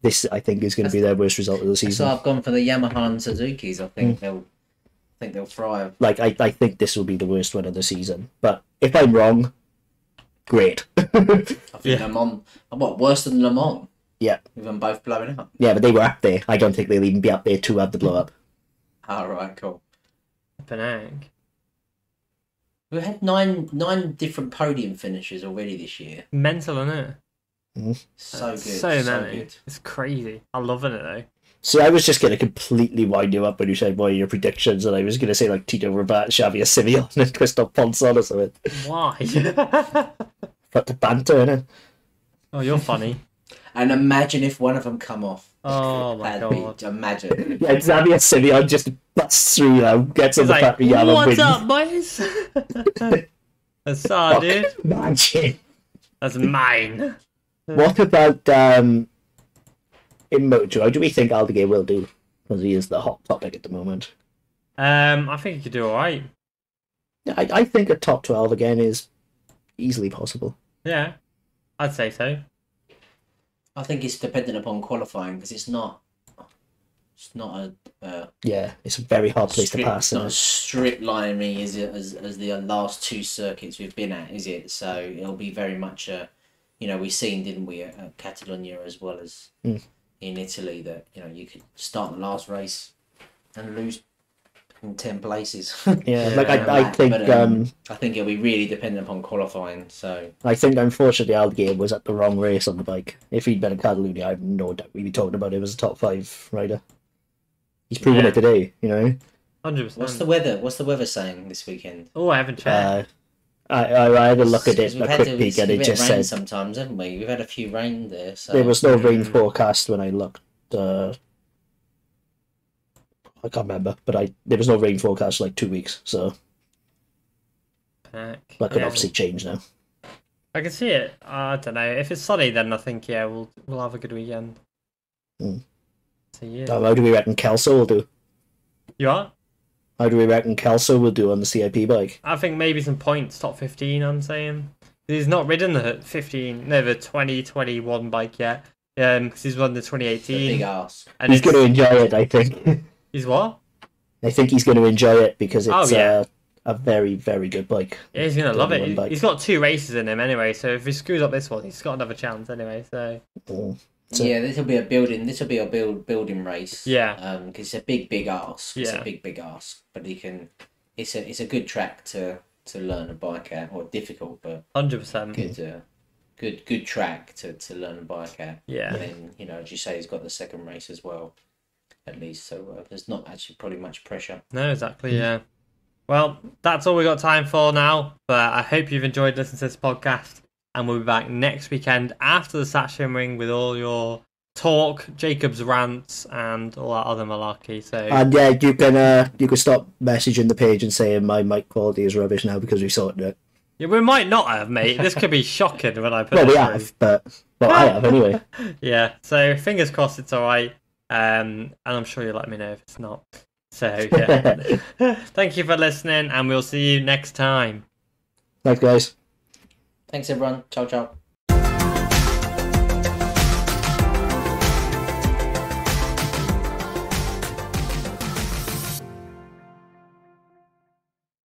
This, I think, is going to be their worst result of the season. So I've gone for the Yamaha and Suzuki's. I think they'll thrive. Like, I think this will be the worst one of the season. But if I'm wrong, great. I think Le Mans, what, worse than Le Mans? Yeah. With them both blowing up. Yeah, but they were up there. I don't think they'll even be up there to have the blow up. Right, cool. Penang. We've had nine different podium finishes already this year. Mental, isn't it? So good. So many. Good. It's crazy. I'm loving it though. So I was just going to completely wind you up when you said, what are your predictions? And I was going to say, like, Tito Rabat, Xavier Simeon, and Christophe Ponson or something. Why? But the banter, innit? Oh, you're funny. And imagine if one of them come off. Oh my god. Imagine. Yeah, Xavier Simeon just busts through now, gets on the factory yard and wins. What's up, boys? That's sad, dude. Imagine. That's mine. What about in Moto? How do we think Aldeguer will do? Because he is the hot topic at the moment. I think he could do alright. I think a top 12 again is easily possible. Yeah, I'd say so. I think it's dependent upon qualifying because it's not a yeah, it's a very hard place to pass. It's not as strip lining as the last two circuits we've been at, is it? So it'll be very much we've seen, didn't we, at Catalonia as well as in Italy, that you could start the last race and lose in 10 places. Yeah, like I think I think it'll be really dependent upon qualifying. So I think unfortunately Aldeguer was at the wrong race on the bike. If he'd been at Catalonia, I have no doubt we'd be talking about him as a top 5 rider. He's proven it today, 100%. What's the weather saying this weekend? Oh, I haven't checked. I had a look at it, a quick peek, and it just said sometimes, haven't we? We've had a few rain there. So there was no rain forecast when I looked. I can't remember, but there was no rain forecast for like 2 weeks, so that could obviously change now. I can see it. I don't know. If it's sunny, then I think we'll have a good weekend. So yeah. How do we reckon Kelso will do? You are? How do we reckon Kelso will do on the CIP bike? I think maybe some points, top 15. I'm saying he's not ridden the 2021 bike yet. Because he's won the 2018. Big ass. And he's going to enjoy it, I think. He's what? I think he's going to enjoy it because it's a very, very good bike. Yeah, he's going to love it. He's got 2 races in him anyway, so if he screws up this one, he's got another chance anyway. So this will be a building race. Yeah. Because it's a big ask. It's a big ask, but he can. It's a good track to learn a bike at, or difficult, but 100%. Good track to learn a bike at. Yeah. And then as you say, he's got the second race as well, at least. So there's not actually probably much pressure. No, exactly. Yeah. Well, that's all we got time for now. But I hope you've enjoyed listening to this podcast, and we'll be back next weekend after the Sachin Ring with all your talk, Jacob's rants, and all that other malarkey. So you can stop messaging the page and saying my mic quality is rubbish now because we sorted it. Yeah, we might not have, mate. This could be shocking when I put it we have, but I have anyway. Yeah, so fingers crossed it's alright. And I'm sure you'll let me know if it's not. So, yeah. Thank you for listening, and we'll see you next time. Thanks, guys. Thanks, everyone. Ciao, ciao.